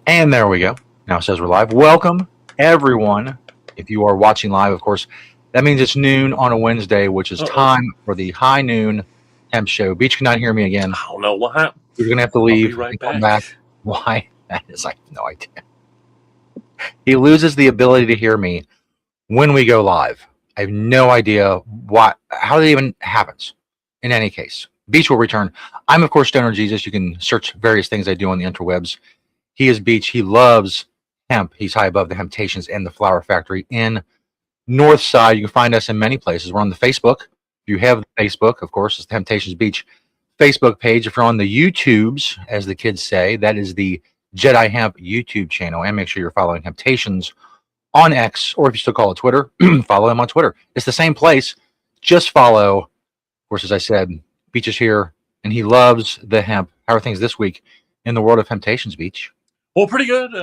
And there we go. Now it says we're live. Welcome, everyone. If you are watching live, of course, that means it's noon on a Wednesday, which is Uh-oh. time for the high noon Hemp show. Beach cannot hear me again. I don't know what happened. You're going to have to I'll be leave right and come back. back. Why? That is, I have no idea. He loses the ability to hear me when we go live. I have no idea how that even happens. In any case, Beach will return. I'm, of course, Stoner Jesus. You can search various things I do on the interwebs. He is Beach. He loves hemp. He's high above the Hemptations and the Flower Factory in North Side. You can find us in many places. We're on the Facebook. If you have Facebook, of course, it's the Hemptations Beach Facebook page. If you're on the YouTubes, as the kids say, that is the Jedi Hemp YouTube channel. And make sure you're following Hemptations on X, or if you still call it Twitter, follow him on Twitter. It's the same place. Just follow. Of course, as I said, Beach is here, and he loves the hemp. How are things this week in the world of Hemptations, Beach? Well, pretty good.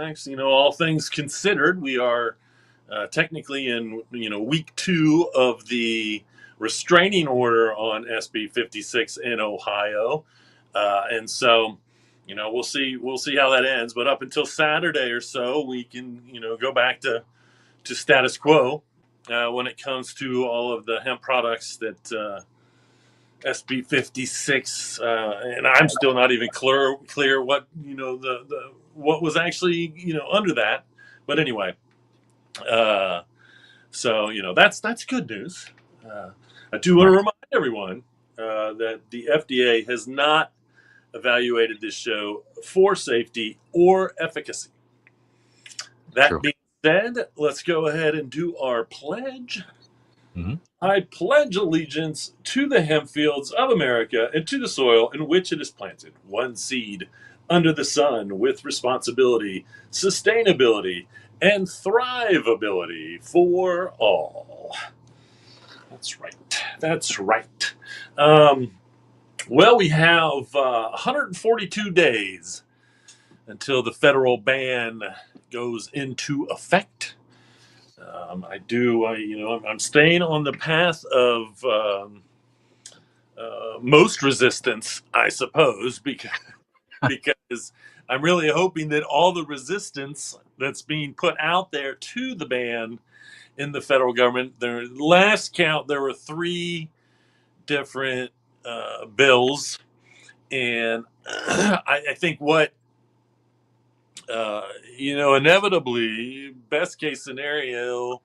Actually, all things considered, we are technically in week 2 of the restraining order on SB 56 in Ohio, and so we'll see how that ends. But up until Saturday or so, we can go back to status quo when it comes to all of the hemp products that. SB 56, and I'm still not even clear what the what was actually under that. But anyway, so that's good news. I do want to remind everyone that the FDA has not evaluated this show for safety or efficacy. That True. being said, let's go ahead and do our pledge. Mm-hmm. I pledge allegiance to the hemp fields of America and to the soil in which it is planted, one seed under the sun, with responsibility, sustainability, and thrivability for all. That's right. That's right. Well, we have 142 days until the federal ban goes into effect. I'm staying on the path of most resistance, I suppose, because I'm really hoping that all the resistance that's being put out there to the ban in the federal government, their last count, there were 3 different bills, and I think what inevitably, best case scenario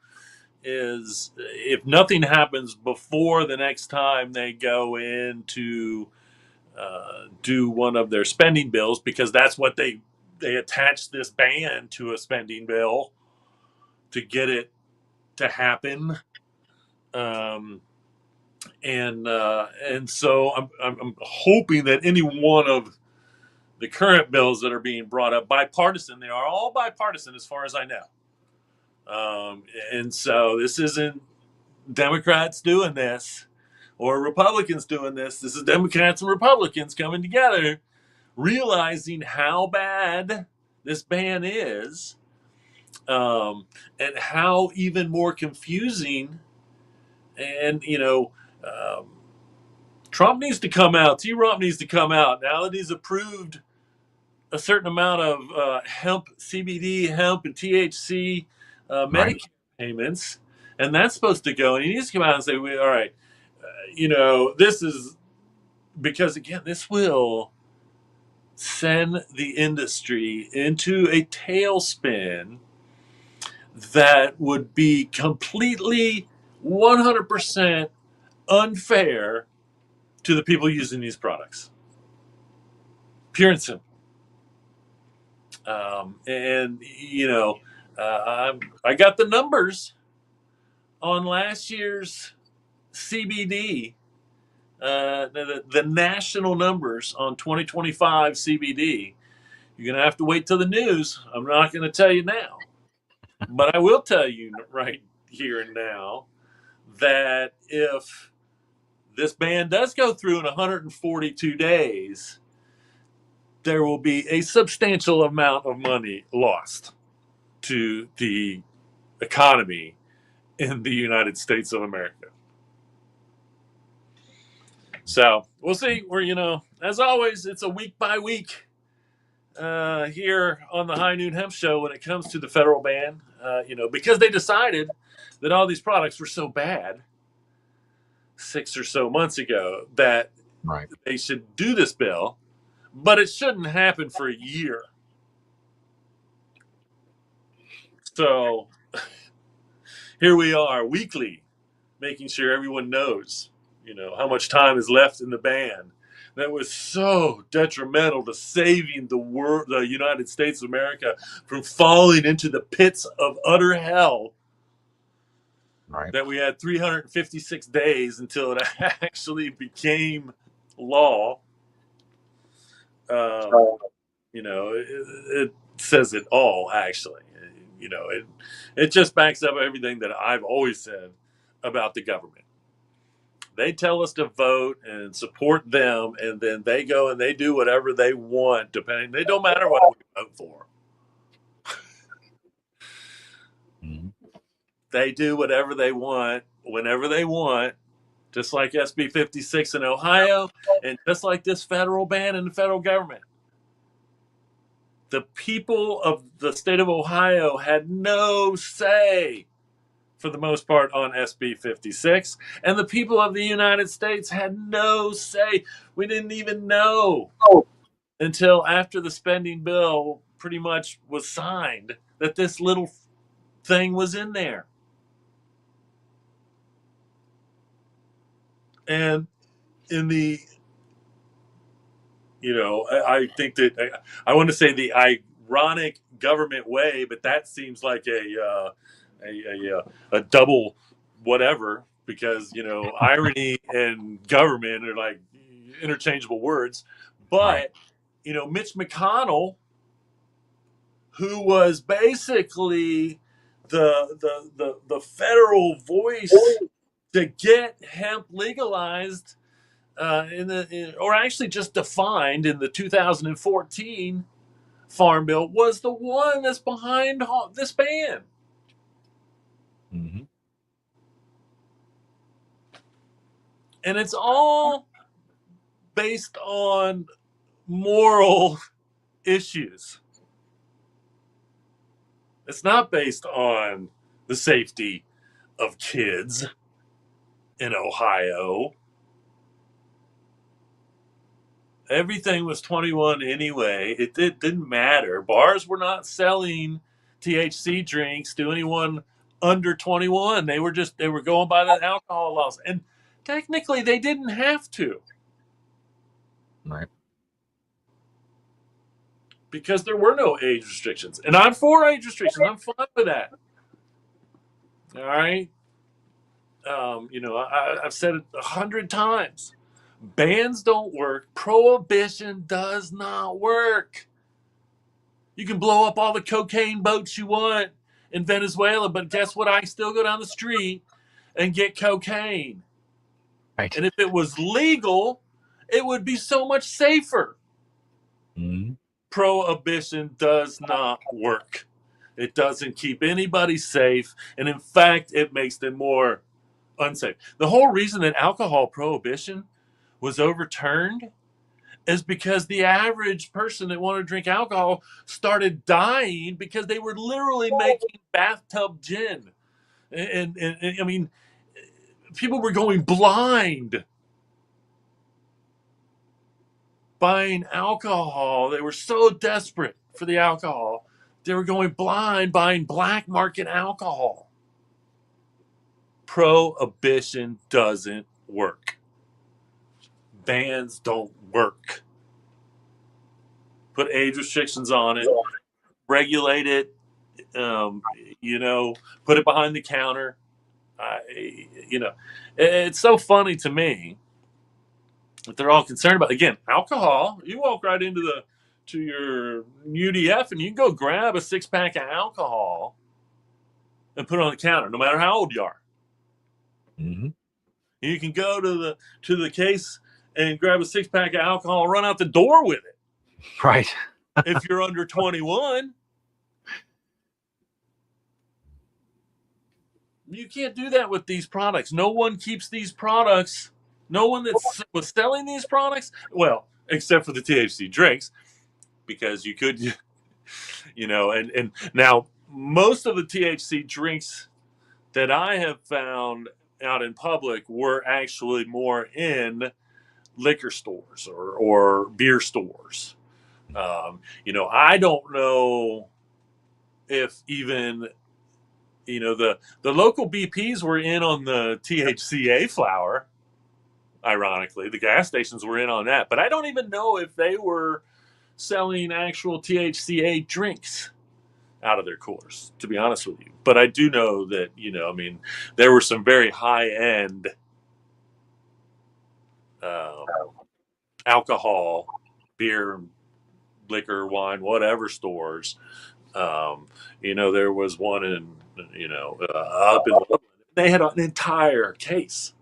is if nothing happens before the next time they go in to do one of their spending bills, because that's what they attach this ban to, a spending bill, to get it to happen. Um, and so I'm hoping that any one of the current bills that are being brought up, bipartisan, they are all bipartisan as far as I know. And so this isn't Democrats doing this or Republicans doing this. This is Democrats and Republicans coming together, realizing how bad this ban is, and how even more confusing. And Trump needs to come out. T-Rump needs to come out now that he's approved a certain amount of hemp, CBD, hemp, and THC Right. Medicare payments, and that's supposed to go. And he needs to come out and say, "All right, this is because again, this will send the industry into a tailspin that would be completely 100% unfair to the people using these products. Pure and simple." And I got the numbers on last year's CBD, the national numbers on 2025 CBD. You're going to have to wait till the news. I'm not going to tell you now, but I will tell you right here and now that if this ban does go through in 142 days, there will be a substantial amount of money lost to the economy in the United States of America. So we'll see. As always, it's a week by week here on the High Noon Hemp Show when it comes to the federal ban. Because they decided that all these products were so bad 6 or so months ago that Right. they should do this bill, but it shouldn't happen for a year. So here we are weekly, making sure everyone knows, how much time is left in the ban. That was so detrimental to saving the United States of America from falling into the pits of utter hell. Right. That we had 356 days until it actually became law. It says it all, actually. It just backs up everything that I've always said about the government. They tell us to vote and support them, and then they go and they do whatever they want, depending. They don't matter what we vote for. Mm-hmm. They do whatever they want, whenever they want, just like SB 56 in Ohio, and just like this federal ban in the federal government. The people of the state of Ohio had no say, for the most part, on SB 56, and the people of the United States had no say. We didn't even know until after the spending bill pretty much was signed that this little thing was in there. And in the, I think that I want to say the ironic government way, but that seems like a double whatever, because irony and government are like interchangeable words. Right. But Mitch McConnell, who was basically the federal voice to get hemp legalized or actually just defined in the 2014 Farm Bill, was the one that's behind this ban. Mm-hmm. And it's all based on moral issues. It's not based on the safety of kids in Ohio. Everything was 21 anyway. It didn't matter. Bars were not selling THC drinks to anyone under 21. They were going by the alcohol laws. And technically they didn't have to, Right. because there were no age restrictions. And I'm for age restrictions. I'm fine with that. All right. I've said it 100 times. Bans don't work. Prohibition does not work. You can blow up all the cocaine boats you want in Venezuela, but guess what? I still go down the street and get cocaine. Right. And if it was legal, it would be so much safer. Mm-hmm. Prohibition does not work. It doesn't keep anybody safe. And in fact, it makes them more unsafe. The whole reason that alcohol prohibition was overturned is because the average person that wanted to drink alcohol started dying because they were literally making bathtub gin. And I mean, people were going blind buying alcohol. They were so desperate for the alcohol, they were going blind buying black market alcohol. Prohibition doesn't work. Bans don't work. Put age restrictions on it, regulate it, put it behind the counter. It's so funny to me that they're all concerned about, again, alcohol. You walk right to your UDF and you can go grab a 6-pack of alcohol and put it on the counter, no matter how old you are. Mm-hmm. You can go to the case and grab a 6-pack of alcohol, run out the door with it. Right. If you're under 21. You can't do that with these products. No one keeps these products. No one that was selling these products, well, except for the THC drinks, because you could, and now most of the THC drinks that I have found out in public were actually more in liquor stores or beer stores. I don't know if even the local BPs were in on the THCA flower. Ironically, the gas stations were in on that, but I don't even know if they were selling actual THCA drinks out of their coolers, to be honest with you. But I do know that there were some very high end alcohol, beer, liquor, wine, whatever stores. There was one in up in the, they had an entire case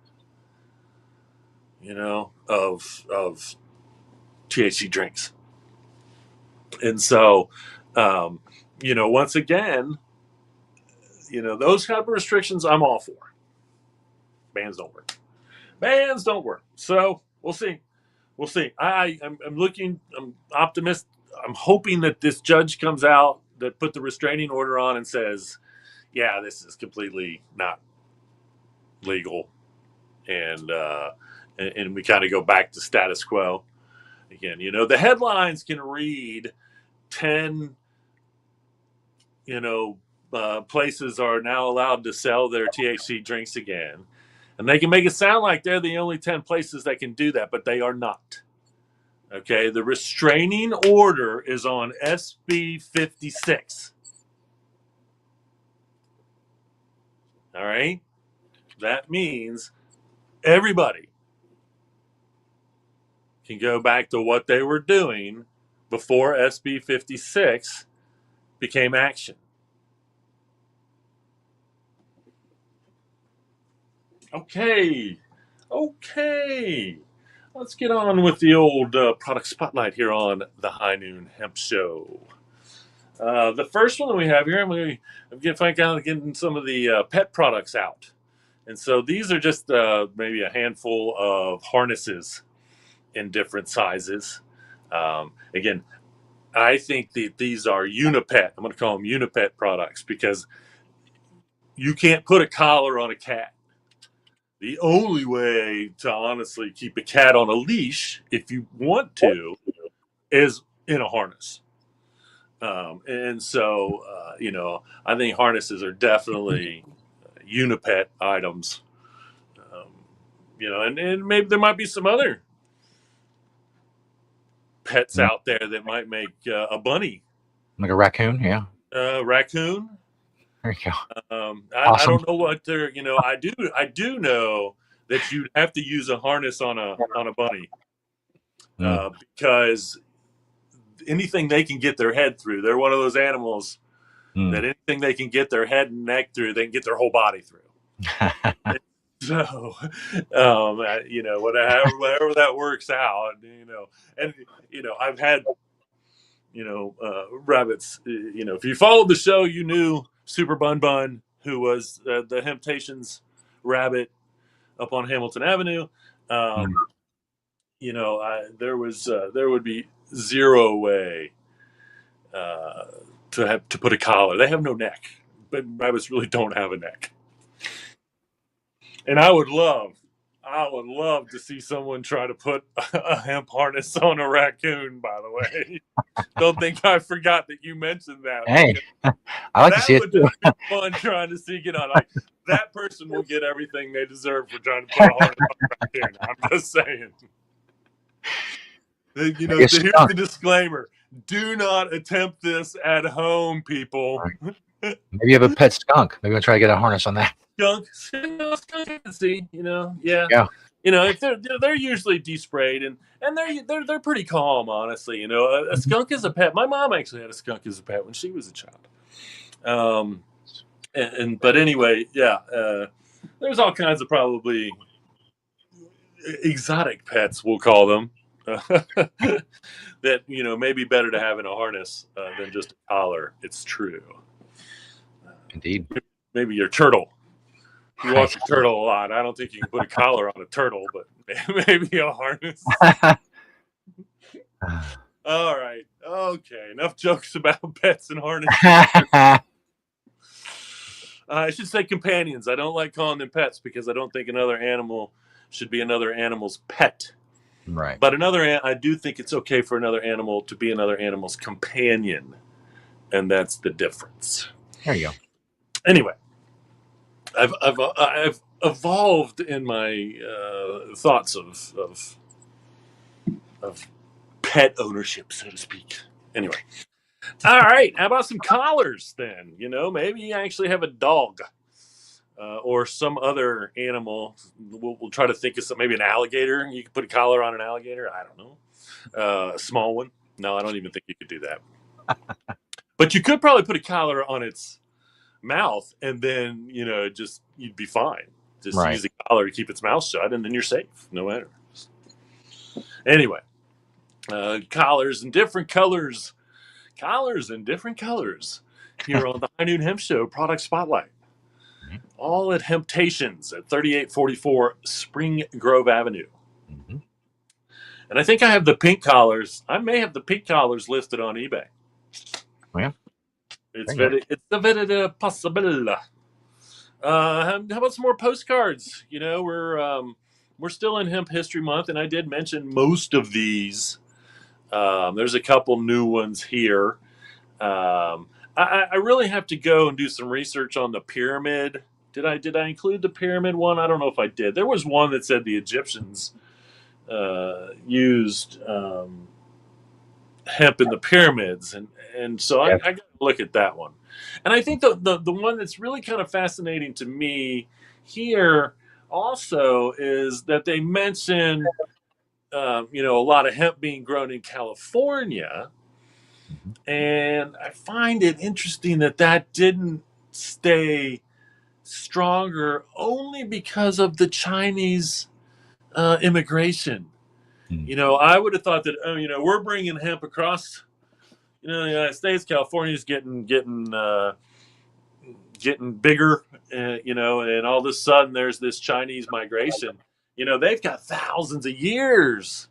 of THC drinks. And so once again, those kind of restrictions I'm all for. Bans don't work. So we'll see. I'm optimistic. I'm hoping that this judge comes out that put the restraining order on and says, yeah, this is completely not legal, and we kind of go back to status quo again. The headlines can read 10 places are now allowed to sell their THC drinks again, and they can make it sound like they're the only 10 places that can do that, but they are not. Okay, the restraining order is on SB 56. All right, that means everybody can go back to what they were doing before SB 56 became action. Okay. Let's get on with the old product spotlight here on the High Noon Hemp Show. The first one that we have here, I'm going to find out getting some of the pet products out. And so these are just maybe a handful of harnesses in different sizes. Again, I think that these are Unipet. I'm going to call them Unipet products because you can't put a collar on a cat. The only way to honestly keep a cat on a leash, if you want to, is in a harness. And so, I think harnesses are definitely Unipet items. And maybe there might be some other pets out there that might make a bunny, like a raccoon. Yeah, raccoon. there you go. I Awesome. don't know what they're. I do know that you'd have to use a harness on a bunny because anything they can get their head through, they're one of those animals that anything they can get their head and neck through, they can get their whole body through. So, whatever that works out, and I've had, rabbits. If you followed the show, you knew Super Bun Bun, who was the Hemptations rabbit up on Hamilton Avenue. There would be zero way to put a collar. They have no neck, but rabbits really don't have a neck. And I would love to see someone try to put a hemp harness on a raccoon, by the way. Don't think I forgot that you mentioned that. Hey, I like to see it too. That would just be fun trying to see it on. Like, that person will get everything they deserve for trying to put a harness on a raccoon. I'm just saying. Here's the disclaimer. Do not attempt this at home, people. Right. Maybe you have a pet skunk. Maybe we'll try to get a harness on that. Skunk, I can see, yeah. If they're usually desprayed and they're pretty calm, honestly. A skunk is a pet. My mom actually had a skunk as a pet when she was a child. But anyway, yeah. There's all kinds of probably exotic pets, we'll call them, that may be better to have in a harness than just a collar. It's true. Indeed. Maybe your turtle. You watch a turtle a lot. I don't think you can put a collar on a turtle, but maybe a harness. All right. Okay, enough jokes about pets and harnesses. I should say companions. I don't like calling them pets because I don't think another animal should be another animal's pet. Right. But I do think it's okay for another animal to be another animal's companion, and that's the difference. There you go. Anyway, I've evolved in my thoughts of pet ownership, so to speak. Anyway, all right. How about some collars then? You know, maybe you actually have a dog or some other animal. We'll try to think of some, maybe an alligator. You could put a collar on an alligator. I don't know. A small one. No, I don't even think you could do that. But you could probably put a collar on its mouth, and then just you'd be fine. Just Right. use the collar to keep its mouth shut, and then you're safe, no matter. Anyway, collars in different colors. Collars in different colors. Here on the High Noon Hemp Show Product Spotlight. Mhm. All at Hemptations at 3844 Spring Grove Avenue. Mhm. And I think I have the pink collars. I may have the pink collars listed on eBay. Oh, yeah. It's There you a very possible. How about some more postcards? You know, we're still in Hemp History Month, and I did mention most of these. There's a couple new ones here. I really have to go and do some research on the pyramid. Did I include the pyramid one? I don't know if I did. There was one that said the Egyptians used hemp in the pyramids, and so I got to look at that one. And I think the one that's really kind of fascinating to me here also is that they mention a lot of hemp being grown in California. And I find it interesting that didn't stay stronger only because of the Chinese immigration. Hmm. I would have thought that we're bringing hemp across the United States. California's getting bigger, and all of a sudden there's this Chinese migration. They've got thousands of years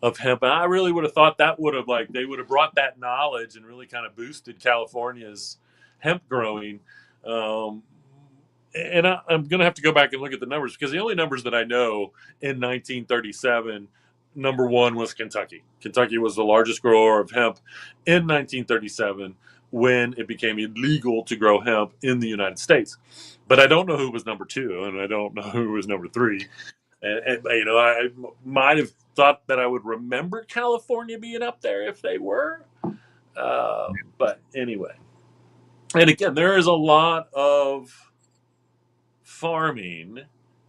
of hemp. And I really would have thought that would have they would have brought that knowledge and really kind of boosted California's hemp growing. And I'm going to have to go back and look at the numbers because the only numbers that I know in 1937, number one was Kentucky. Kentucky was the largest grower of hemp in 1937 when it became illegal to grow hemp in the United States. But I don't know who was number two, and I don't know who was number three. And I might have thought that I would remember California being up there if they were. But anyway. And again, there is a lot of farming.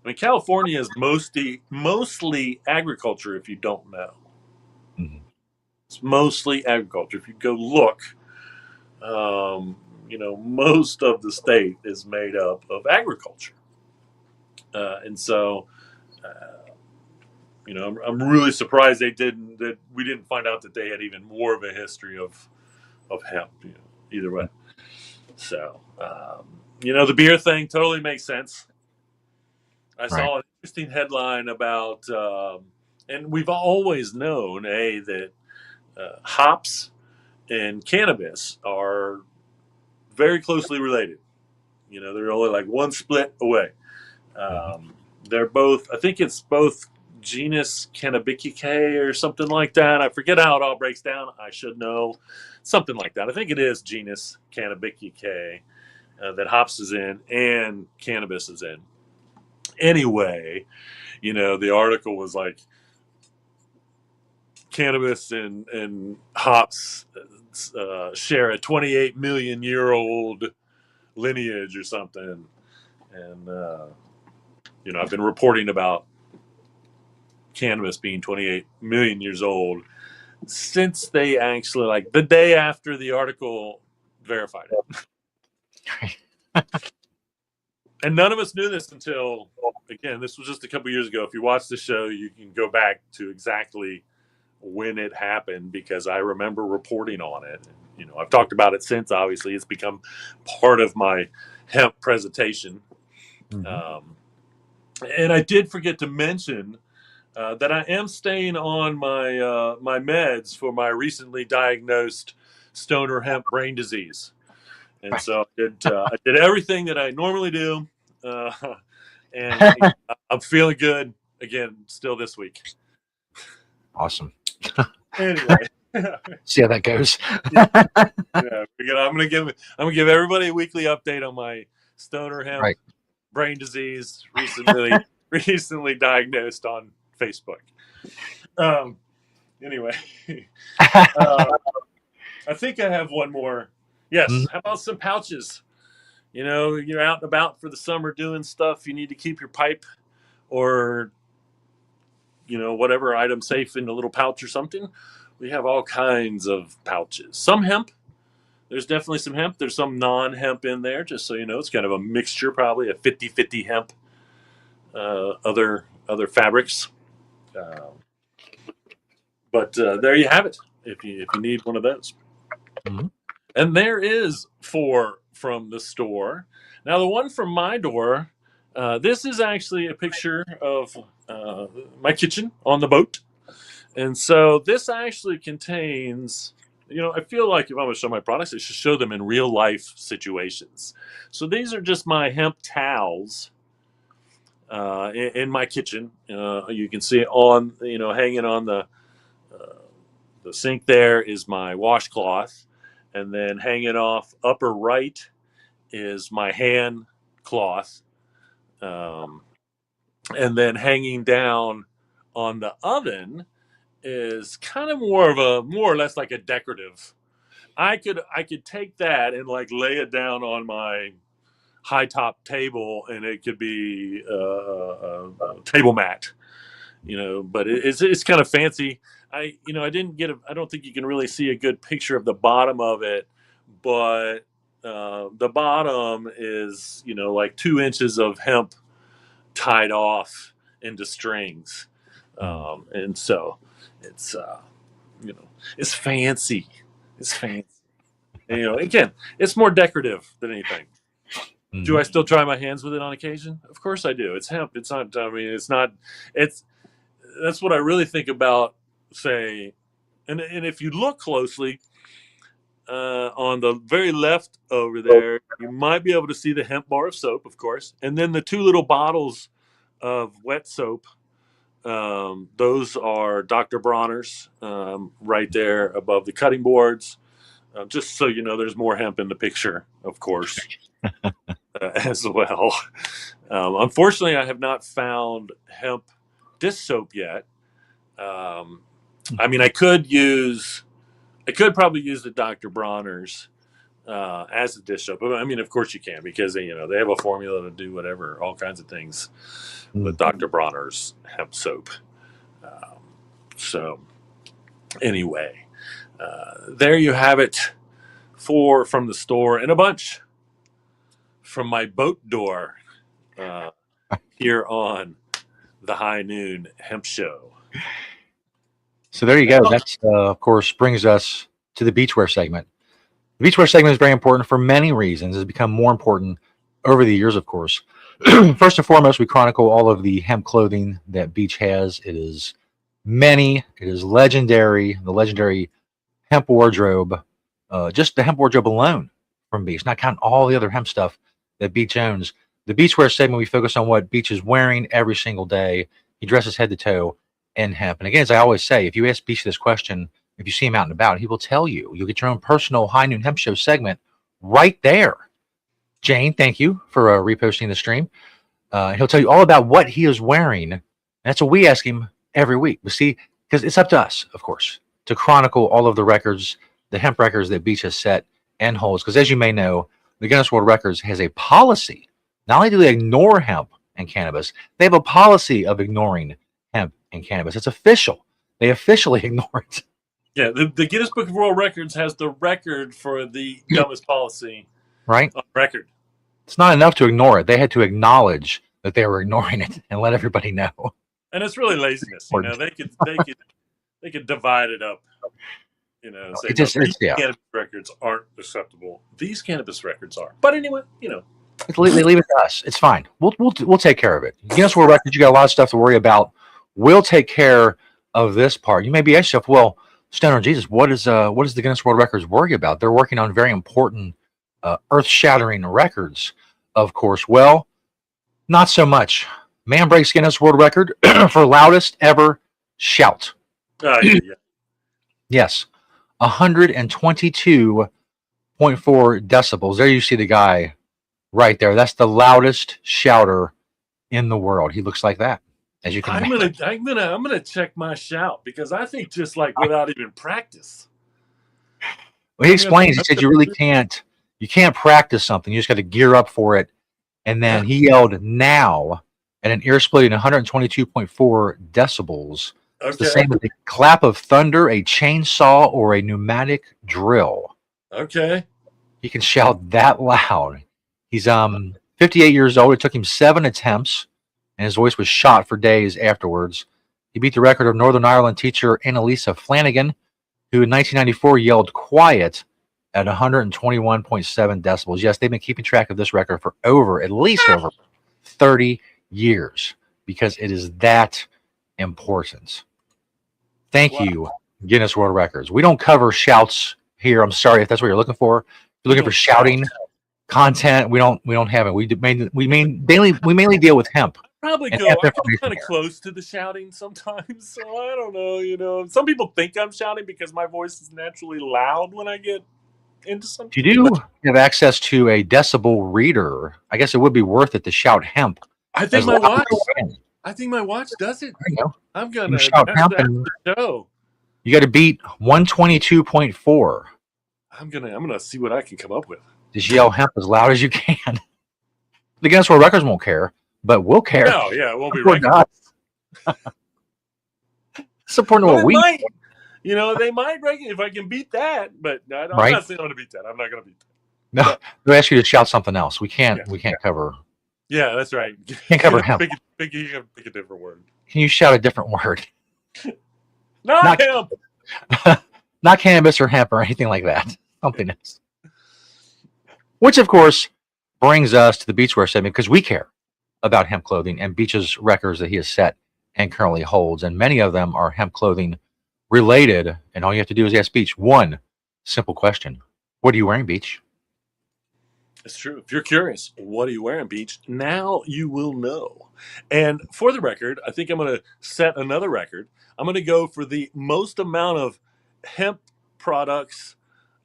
I mean, California is mostly agriculture if you don't know. Mhm. It's mostly agriculture. If you go look, most of the state is made up of agriculture. And so I'm really surprised that we didn't find out that they had even more of a history of hemp. Either way, so the beer thing totally makes sense. I saw an interesting headline about, and we've always known, that hops and cannabis are very closely related. They're only like one split away. They're both, I think it's both genus Cannabicaceae or something like that. I forget how it all breaks down. I should know. Something like that. I think it is genus Cannabicaceae that hops is in and cannabis is in. Anyway, the article was like cannabis and hops share a 28 million year old lineage or something. And, I've been reporting about cannabis being 28 million years old since they actually, like, the day after the article verified it. And none of us knew this until, again, this was just a couple years ago. If you watch the show, you can go back to exactly when it happened because I remember reporting on it. I've talked about it since. Obviously, it's become part of my hemp presentation. Mhm. And I did forget to mention that I am staying on my my meds for my recently diagnosed stoner hemp brain disease, and so I did everything that I normally do, uh, and I'm feeling good again still this week. Awesome. Anyway, See how that goes. yeah, I'm gonna give everybody a weekly update on my stoner hemp Right. brain disease recently diagnosed on Facebook. Anyway, I think I have one more. Yes. How about some pouches? You know, you're out and about for the summer doing stuff. You need to keep your pipe or, you know, whatever item safe in a little pouch or something. We have all kinds of pouches. Some hemp. There's definitely some hemp. There's some non-hemp in there, just so you know. It's kind of a mixture, probably a 50-50 hemp, other fabrics. But there you have it. If you need one of those. Mm-hmm. And there is 4 from the store. Now, the one from my door, this is actually a picture of my kitchen on the boat. And so this actually contains, you know, I feel like if I'm going to show my products, I should show them in real life situations. So these are just my hemp towels in my kitchen. You can see on, you know, hanging on the sink there is my washcloth. And then hanging off upper right is my hand cloth. And then hanging down on the oven is kind of more or less like a decorative. I could take that and like lay it down on my high top table, and it could be a table mat, you know. But it's kind of fancy. I don't think you can really see a good picture of the bottom of it, but the bottom is, you know, like 2 inches of hemp tied off into strings, and so it's you know, it's fancy. It's fancy. And, you know, again, it's more decorative than anything. Mm-hmm. Do I still try my hands with it on occasion? Of course I do. It's hemp. It's not. I mean, it's not. It's that's what I really think about. Say, and if you look closely on the very left over there, you might be able to see the hemp bar of soap, of course, and then the 2 little bottles of wet soap. Those are Dr. Bronner's right there above the cutting boards. Just so you know, there's more hemp in the picture, of course, as well. Unfortunately, I have not found hemp dish soap yet. I mean, I could probably use the Dr. Bronner's as a dish soap. I mean, of course you can, because they have a formula to do whatever, all kinds of things with Dr. Bronner's hemp soap. So anyway, there you have it. 4 from the store and a bunch from my boat door here on the High Noon Hemp Show. So there you go. That's, of course, brings us to the beachwear segment. The beachwear segment is very important for many reasons. It's become more important over the years, of course. First and foremost, we chronicle all of the hemp clothing that Beach has. It is many. It is legendary. The legendary hemp wardrobe, just the hemp wardrobe alone from Beach, not counting all the other hemp stuff that Beach owns. The beachwear segment, we focus on what Beach is wearing every single day. He dresses head to toe in hemp. And again, as I always say, if you ask Beach this question, if you see him out and about, he will tell you. You'll get your own personal High Noon Hemp Show segment right there. Jane, thank you for reposting the stream. He'll tell you all about what he is wearing. That's what we ask him every week. But see, because it's up to us, of course, to chronicle all of the records, the hemp records that Beach has set and holds. Because as you may know, the Guinness World Records has a policy. Not only do they ignore hemp and cannabis, they have a policy of ignoring hemp and cannabis. It's official. They officially ignore it. Yeah, the Guinness Book of World Records has the record for the dumbest policy, right, on record. It's not enough to ignore it. They had to acknowledge that they were ignoring it and let everybody know. And it's really laziness. You know, they could divide it up. You know, say, these cannabis records aren't acceptable. These cannabis records are. But anyway, you know, leave it to us. It's fine. We'll take care of it. Guinness World Records, you got a lot of stuff to worry about We'll take care of this part. You may be asking yourself, well, Stoner Jesus, what is the Guinness World Records worry about? They're working on very important, earth-shattering records, of course. Well, not so much. Man breaks Guinness World Record for loudest ever shout. Yeah. Yes, 122.4 decibels. There you see the guy right there. That's the loudest shouter in the world. He looks like that, as you can imagine. I'm gonna check my shout, because I think just like without even practice. Well, he explains. He said you really can't practice something. You just got to gear up for it. And then he yelled "now" at an ear-splitting 122.4 decibels. Okay. It's the same as a clap of thunder, a chainsaw, or a pneumatic drill. Okay. He can shout that loud. He's 58 years old. It took him 7 attempts, and his voice was shot for days afterwards. He beat the record of Northern Ireland teacher Annalisa Flanagan, who in 1994 yelled "quiet" at 121.7 decibels. Yes, they've been keeping track of this record for at least over 30 years, because it is that important. Thank you, Guinness World Records. We don't cover shouts here. I'm sorry if that's what you're looking for. If you're looking for shouting content, we don't have it. We mainly deal with hemp. Probably go. I go kind of close to the shouting sometimes, so I don't know. You know, some people think I'm shouting because my voice is naturally loud when I get into something. If you do have access to a decibel reader, I guess it would be worth it to shout hemp. I think my watch does it. There you go. I'm gonna shout hemp and show. You got to beat 122.4. I'm gonna see what I can come up with. Just yell hemp as loud as you can. The Guinness World Records won't care, but we'll care. No, yeah, it won't be right. Supporting what we. Might, you know, they might if I can beat that, but I'm not saying I'm gonna beat that. I'm not gonna beat that. No, they'll ask you to shout something else. We can't cover. Yeah, that's right. Can't cover hemp. Pick a different word. Can you shout a different word? Not hemp. Not cannabis or hemp or anything like that. Something else. Which, of course, brings us to the beachwear segment, because we care about hemp clothing and Beach's records that he has set and currently holds. And many of them are hemp clothing related. And all you have to do is ask Beach one simple question. What are you wearing, Beach? It's true. If you're curious, what are you wearing, Beach? Now you will know. And for the record, I think I'm going to set another record. I'm going to go for the most amount of hemp products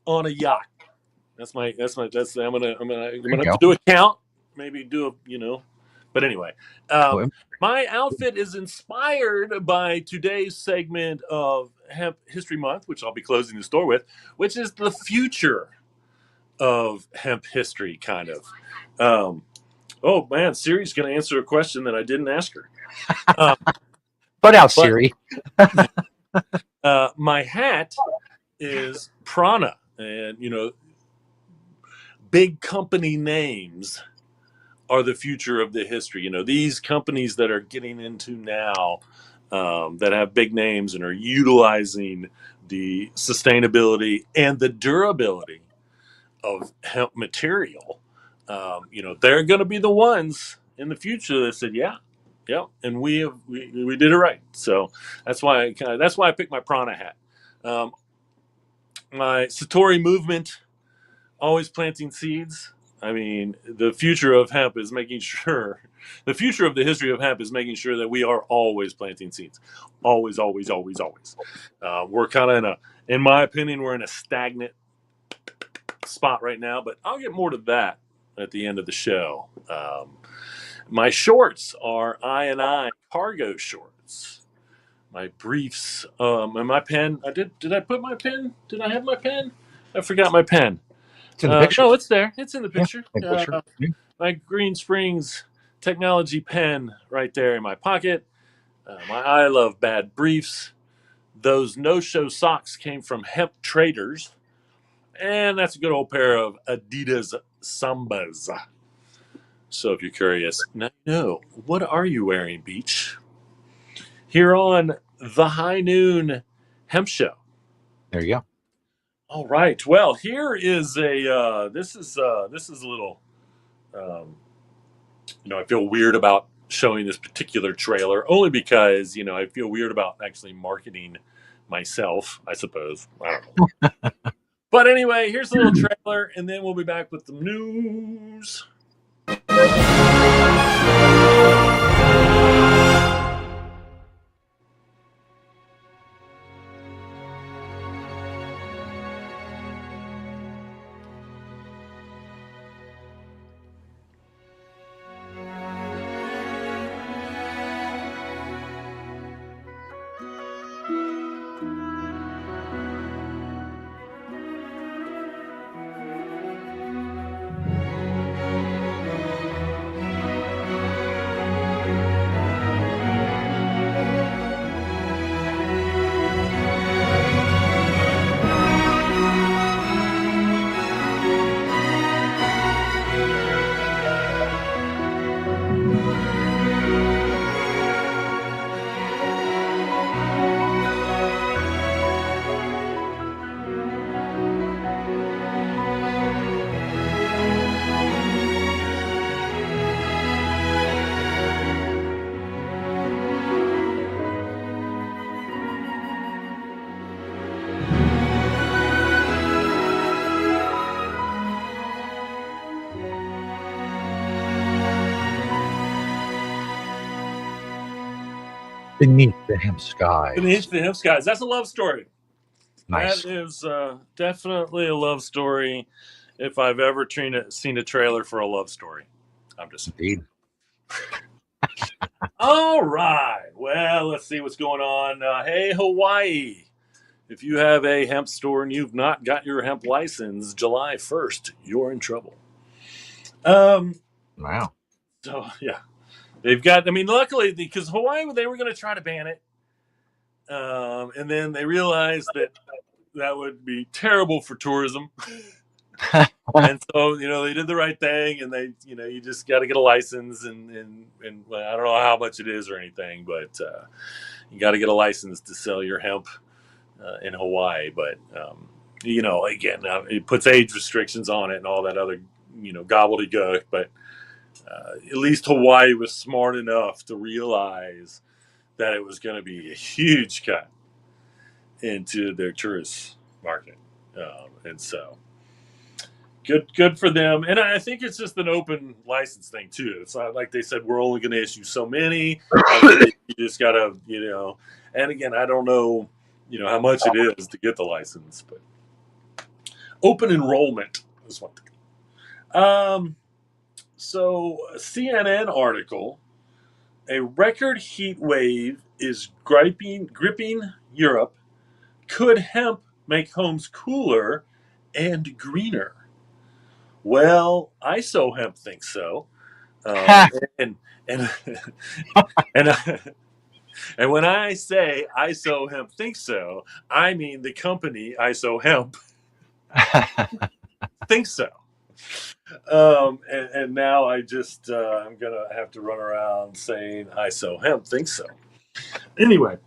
on a yacht. I'm gonna do a count. Maybe do a, but anyway, my outfit is inspired by today's segment of Hemp History Month, which I'll be closing the store with, which is the future of hemp history, kind of. Oh man, Siri's going to answer a question that I didn't ask her. Siri. My hat is Prana, and big company names are the future of the history. These companies that are getting into now, that have big names and are utilizing the sustainability and the durability of hemp material, they're going to be the ones in the future that said, yeah, and we did it right. So that's why I picked my Prana hat. My Satori movement, always planting seeds. I mean, the future of hemp is making sure. The future of the history of hemp is making sure that we are always planting seeds. Always, always, always, always. We're kind of in my opinion, we're in a stagnant spot right now, but I'll get more to that at the end of the show. My shorts are I cargo shorts. My briefs, and my pen. Did I put my pen? Did I have my pen? I forgot my pen. It's in the picture. No, it's there. It's in the picture. Yeah, My Green Springs Technology pen right there in my pocket. My I Love Bad briefs. Those no-show socks came from Hemp Traders. And that's a good old pair of Adidas Sambas. So if you're curious, now you know. What are you wearing, Beach? Here on the High Noon Hemp Show. There you go. All right. Well, here is this is a little. I feel weird about showing this particular trailer, only because, I feel weird about actually marketing myself, I suppose. I don't know. But anyway, here's a little trailer, and then we'll be back with the news. Beneath the Hemp skies. Beneath the Hemp skies. That's a love story. Nice. That is definitely a love story. If I've ever seen a trailer for a love story, I'm just Indeed. all right. Well, let's see what's going on. Hey, Hawaii. If you have a hemp store and you've not got your hemp license July 1st, you're in trouble. Wow. So, yeah. They've got, luckily, because Hawaii, they were going to try to ban it. And then they realized that would be terrible for tourism. And so, they did the right thing, and they, you just got to get a license, and well, I don't know how much it is or anything, but you got to get a license to sell your hemp in Hawaii. But, again, it puts age restrictions on it and all that other, gobbledygook. But at least Hawaii was smart enough to realize that it was going to be a huge cut into their tourist market. And so good for them. And I think it's just an open license thing too. It's not like they said, we're only going to issue so many. You just got to, and again, I don't know, how much it is to get the license, but open enrollment is one thing. So a CNN article, a record heat wave is gripping Europe. Could hemp make homes cooler and greener? Well, ISO Hemp thinks so. And and and and when I say ISO Hemp thinks so, I mean the company ISO Hemp thinks so. And now I just I'm gonna have to run around saying ISO Hemp thinks so. Anyway,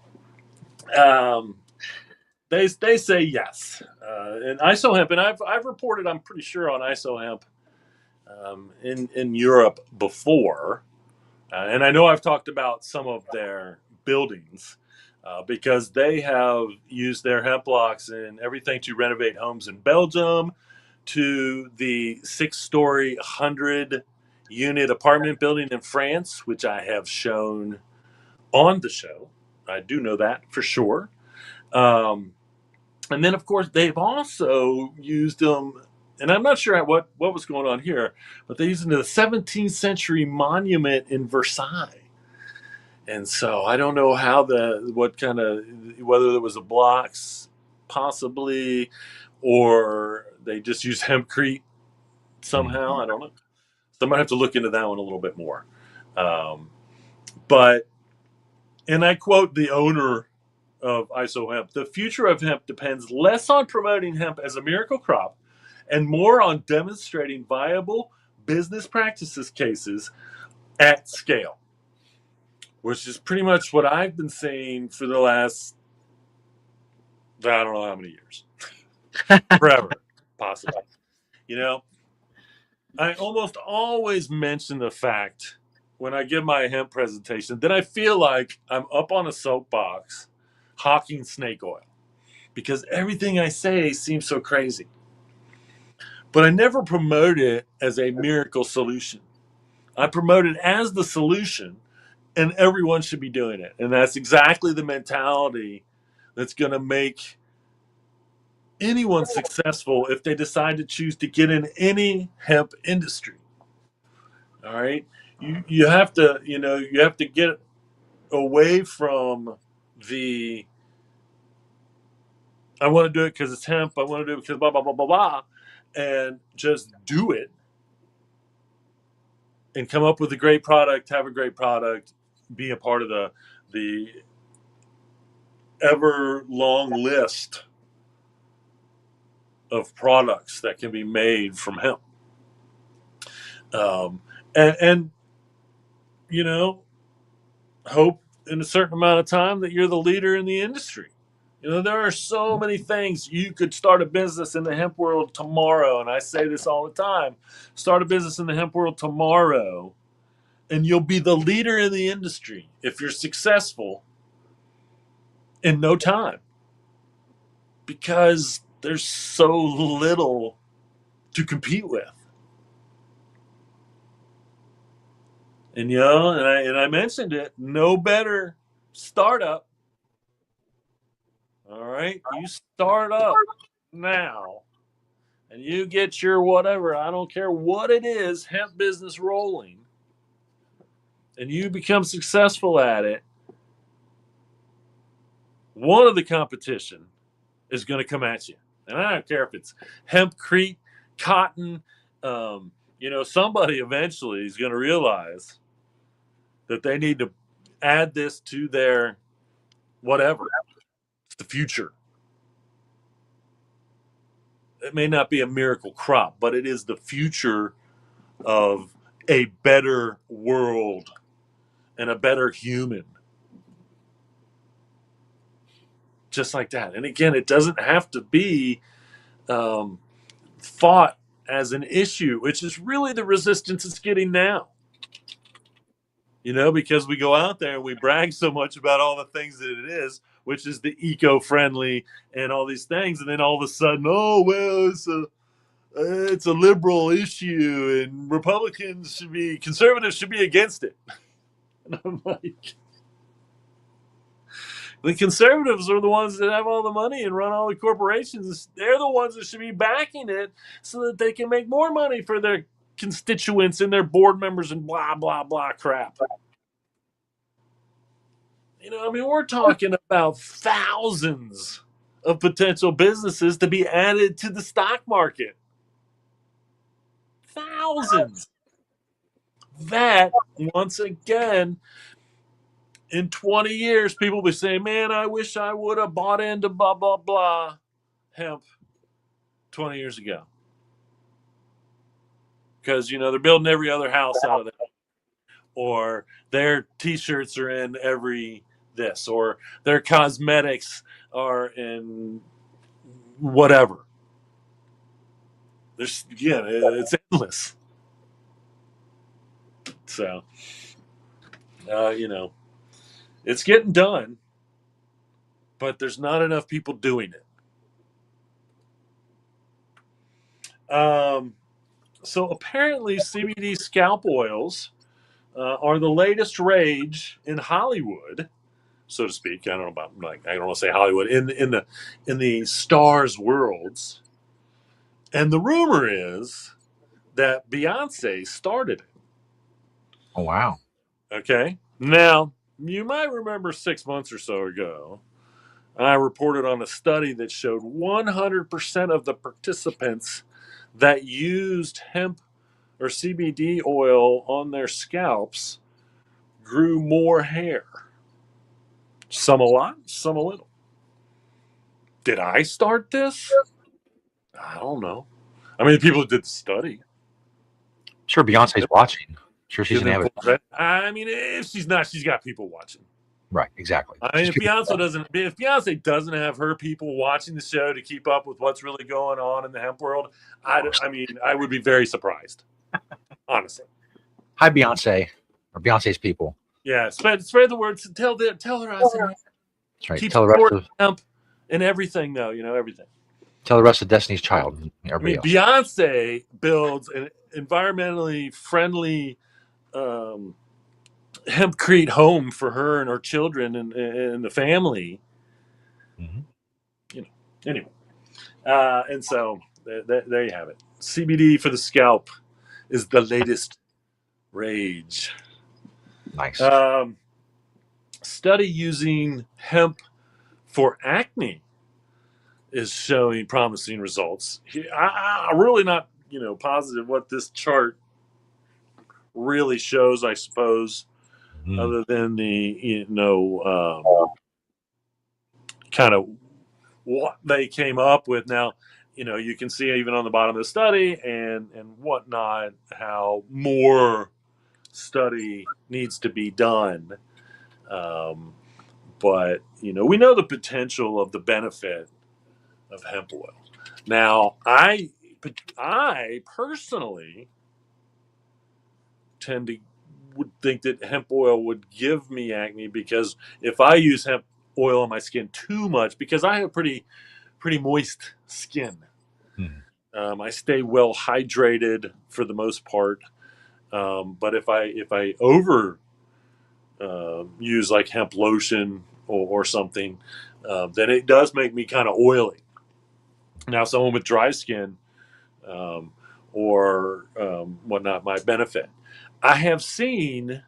they say yes, and ISO Hemp, and I've reported, I'm pretty sure, on ISO Hemp in Europe before, and I know I've talked about some of their buildings because they have used their hemp blocks in everything to renovate homes in Belgium, to the 6-story 100-unit apartment building in France, which I have shown on the show. I do know that for sure. And then, of course, they've also used them, and I'm not sure what was going on here, but they used them in the 17th century monument in Versailles. And so I don't know whether there was a blocks possibly, or they just used hempcrete somehow. I don't know. So I might have to look into that one a little bit more. And I quote the owner of ISO Hemp: the future of hemp depends less on promoting hemp as a miracle crop and more on demonstrating viable business practices cases at scale, which is pretty much what I've been saying for the last, I don't know how many years, forever, possibly. I almost always mention the fact when I give my hemp presentation, then I feel like I'm up on a soapbox hawking snake oil because everything I say seems so crazy. But I never promote it as a miracle solution. I promote it as the solution, and everyone should be doing it. And that's exactly the mentality that's going to make anyone successful if they decide to choose to get in any hemp industry. All right. You have to, you have to get away from the I want to do it because it's hemp, I want to do it because blah blah blah blah blah, and just do it and come up with a great product, have a great product, be a part of the ever long list of products that can be made from hemp. Um, and you know, hope in a certain amount of time that you're the leader in the industry. There are so many things. You could start a business in the hemp world tomorrow, and I say this all the time. Start a business in the hemp world tomorrow, and you'll be the leader in the industry if you're successful in no time, because there's so little to compete with. And I mentioned it, no better startup. All right, you start up now and you get your whatever, I don't care what it is, hemp business rolling, and you become successful at it, one of the competition is going to come at you. And I don't care if it's hempcrete, cotton, somebody eventually is going to realize that they need to add this to their whatever. It's the future. It may not be a miracle crop, but it is the future of a better world and a better human. Just like that. And again, it doesn't have to be fought as an issue, which is really the resistance it's getting now. Because we go out there and we brag so much about all the things that it is, which is the eco-friendly and all these things, and then all of a sudden, oh well, it's a liberal issue, and conservatives should be against it. And I'm like, the conservatives are the ones that have all the money and run all the corporations. They're the ones that should be backing it so that they can make more money for their constituents and their board members and blah, blah, blah crap. We're talking about thousands of potential businesses to be added to the stock market. Thousands. That, once again, in 20 years, people will be saying, man, I wish I would have bought into blah, blah, blah hemp 20 years ago. Because, they're building every other house out of that. Or their T-shirts are in every this. Or their cosmetics are in whatever. It's endless. So, it's getting done, but there's not enough people doing it. So apparently CBD scalp oils are the latest rage in Hollywood, so to speak. I don't know about I don't want to say Hollywood in the stars worlds. And the rumor is that Beyonce started it. Oh, wow. Okay. Now, you might remember 6 months or so ago, I reported on a study that showed 100% of the participants that used hemp or CBD oil on their scalps grew more hair. Some a lot, some a little. Did I start this? I don't know. I mean, the people who did the study. Sure, Beyonce's watching. Sure, she's gonna have it. I mean, if she's not, she's got people watching. Right, exactly. I mean, if Beyonce doesn't have her people watching the show to keep up with what's really going on in the hemp world, I would be very surprised. Honestly. Hi, Beyonce. or Beyonce's people. Yeah, spread the word. Tell her I said That's right. keep Tell the rest supporting of hemp and everything, though. Everything. tell the rest of Destiny's Child and I everybody mean, else. Beyonce builds an environmentally friendly um, hempcrete home for her and her children and the family. Mm-hmm. Anyway, and so there you have it. CBD for the scalp is the latest rage. Nice. Study using hemp for acne is showing promising results. I'm really not, positive what this chart really shows. I suppose, Mm. other than the, kind of what they came up with. Now, you can see even on the bottom of the study and whatnot how more study needs to be done. But we know the potential of the benefit of hemp oil. Now, I personally tend to would think that hemp oil would give me acne because if I use hemp oil on my skin too much, because I have pretty moist skin. Mm. I stay well hydrated for the most part, but if I over use like hemp lotion or something, then it does make me kind of oily. Now, someone with dry skin um, or whatnot might benefit. I have seen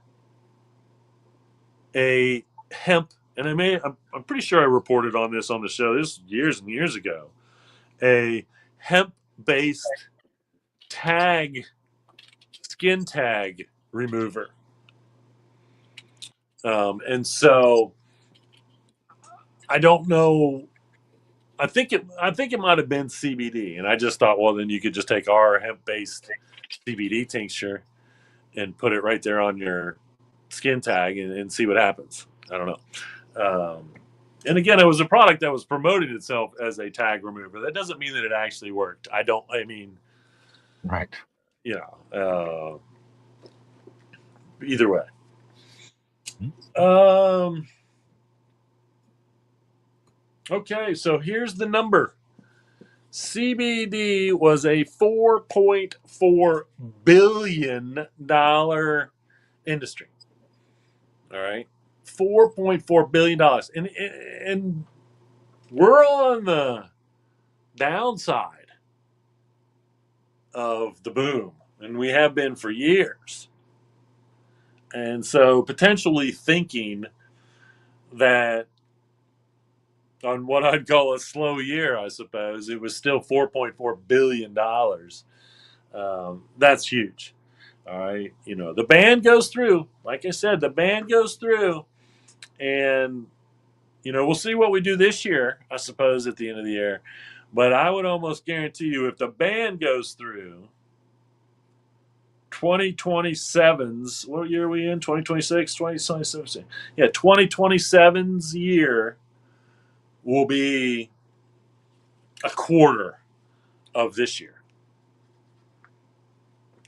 a hemp, and I'm pretty sure I reported on this on the show. This years and years ago. A hemp-based skin tag remover, and so I don't know. I think it might have been CBD, and I just thought, well, then you could just take our hemp-based CBD tincture and put it right there on your skin tag and see what happens. I don't know. And again, it was a product that was promoting itself as a tag remover. That doesn't mean that it actually worked. I mean, Right. Either way. Mm. Okay, so here's the number. CBD was a $4.4 billion industry. All right. $4.4 billion. And we're on the downside of the boom, and we have been for years. And so potentially thinking that on what I'd call a slow year, I suppose, it was still $4.4 billion. That's huge. All right. The band goes through. Like I said, the band goes through. And, we'll see what we do this year, I suppose, at the end of the year. But I would almost guarantee you if the band goes through 2027's, what year are we in? 2026, 2027. Yeah, 2027's year will be a quarter of this year.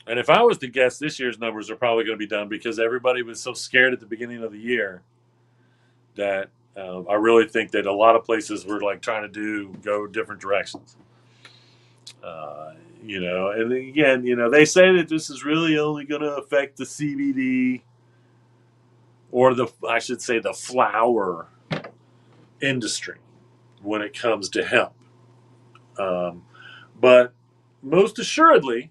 And if I was to guess, this year's numbers are probably going to be done because everybody was so scared at the beginning of the year that I really think that a lot of places were like trying to go different directions. And again, they say that this is really only going to affect the CBD or I should say the flower industry when it comes to hemp. But most assuredly,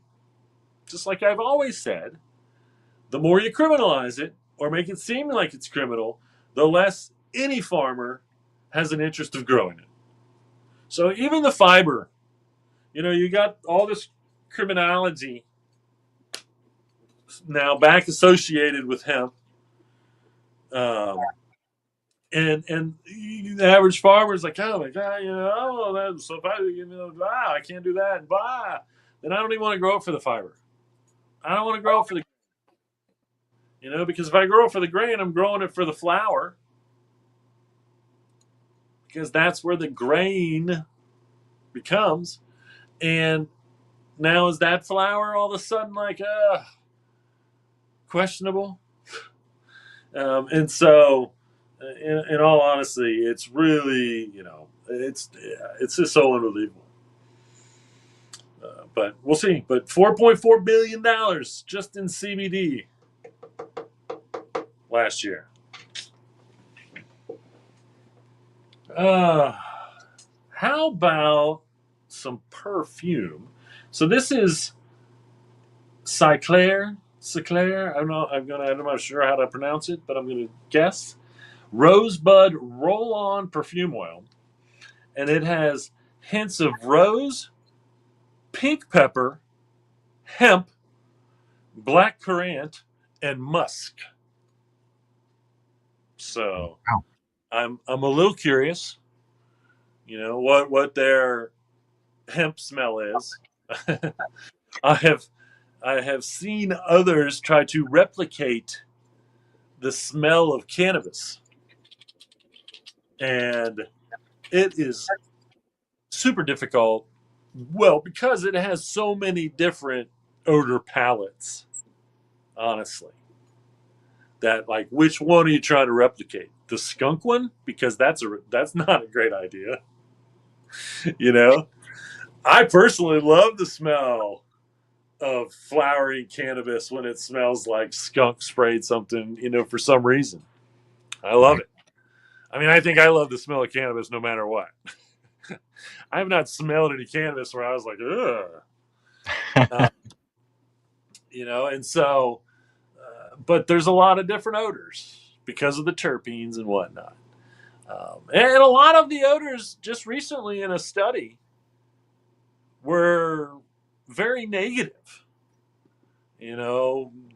just like I've always said, the more you criminalize it or make it seem like it's criminal, the less any farmer has an interest of growing it. So even the fiber, you got all this criminology now back associated with hemp. And the average farmer is like, oh my God, so if I can't do that, and then I don't even want to grow it for the fiber. I don't want to grow it for because if I grow it for the grain, I'm growing it for the flour because that's where the grain becomes. And now is that flour all of a sudden like questionable? And so, in all honesty, it's really, it's just so unbelievable. But we'll see. But $4.4 billion just in CBD last year. How about some perfume? So this is Cyclair. I'm not sure how to pronounce it, but I'm gonna guess. Rosebud roll-on perfume oil, and it has hints of rose, pink pepper, hemp, black currant, and musk. So Wow. I'm a little curious, what their hemp smell is. I have I have seen others try to replicate the smell of cannabis, and it is super difficult. Well, because it has so many different odor palettes, honestly. That like, which one are you trying to replicate? The skunk one, because that's not a great idea. You know, I personally love the smell of flowering cannabis when it smells like skunk sprayed something. For some reason, I love Right. it. I mean, I think I love the smell of cannabis no matter what. I have not smelled any cannabis where I was like, ugh. Uh, and so, but there's a lot of different odors because of the terpenes and whatnot. And a lot of the odors just recently in a study were very negative.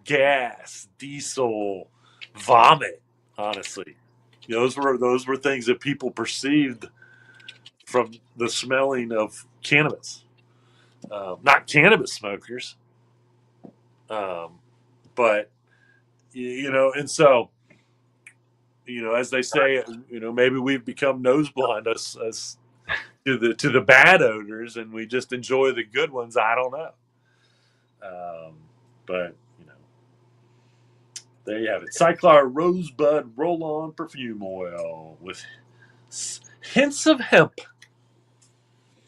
Gas, diesel, vomit. Honestly, those were things that people perceived from the smelling of cannabis. Not cannabis smokers, um, but and so as they say, maybe we've become nose blind us to the bad odors, and we just enjoy the good ones. I don't know, but there you have it. Cyclar Rosebud Roll-On Perfume Oil with hints of hemp.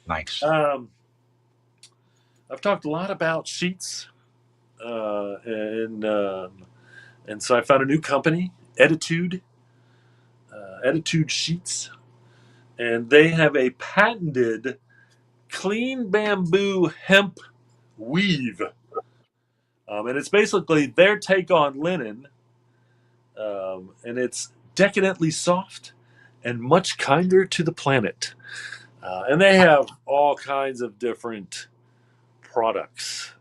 Nice. I've talked a lot about sheets, and so I found a new company, Attitude Sheets, and they have a patented clean bamboo hemp weave, and it's basically their take on linen, and it's decadently soft and much kinder to the planet. And they have all kinds of different products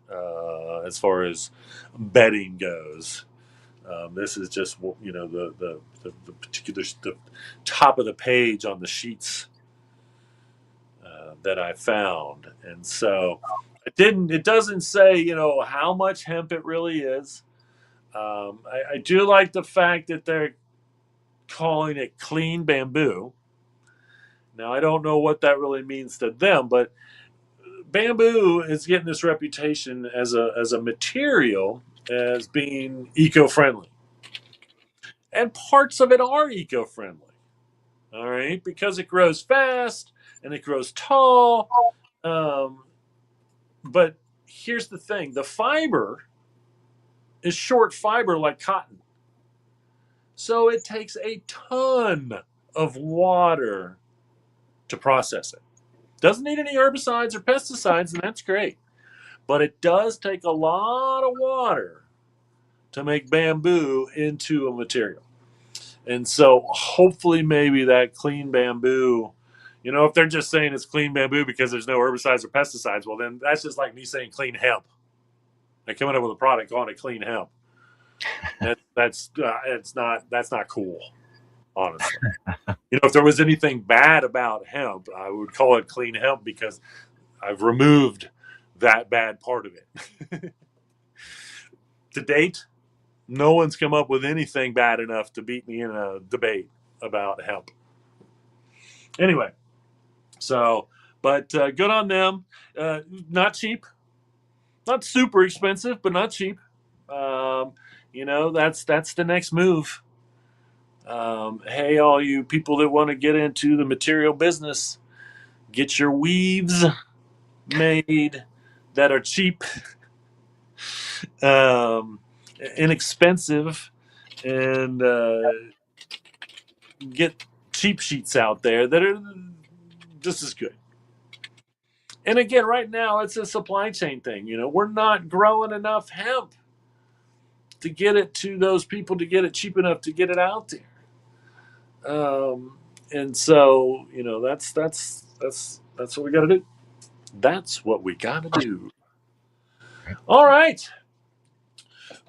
as far as bedding goes. This is just the particular the top of the page on the sheets that I found, and so it doesn't say how much hemp it really is. I do like the fact that they're calling it clean bamboo. Now I don't know what that really means to them, but bamboo is getting this reputation as a material as being eco-friendly, and parts of it are eco-friendly. All right, because it grows fast and it grows tall. Um, but here's the thing: the fiber is short fiber like cotton, so it takes a ton of water to process it. Doesn't need any herbicides or pesticides, and that's great. But it does take a lot of water to make bamboo into a material. And so hopefully maybe that clean bamboo, if they're just saying it's clean bamboo because there's no herbicides or pesticides, well then that's just like me saying clean hemp. They're coming up with a product calling it clean hemp. That's not cool, honestly. If there was anything bad about hemp, I would call it clean hemp because I've removed that bad part of it. To date, no one's come up with anything bad enough to beat me in a debate about hemp. Anyway, so, but good on them. Not cheap, not super expensive, but not cheap. That's the next move. Hey, all you people that want to get into the material business, get your weaves made that are cheap, um, inexpensive, and get cheap sheets out there that are just as good. And again, right now it's a supply chain thing. We're not growing enough hemp to get it to those people to get it cheap enough to get it out there. And so that's what we got to do. That's what we got to do. Right. All right.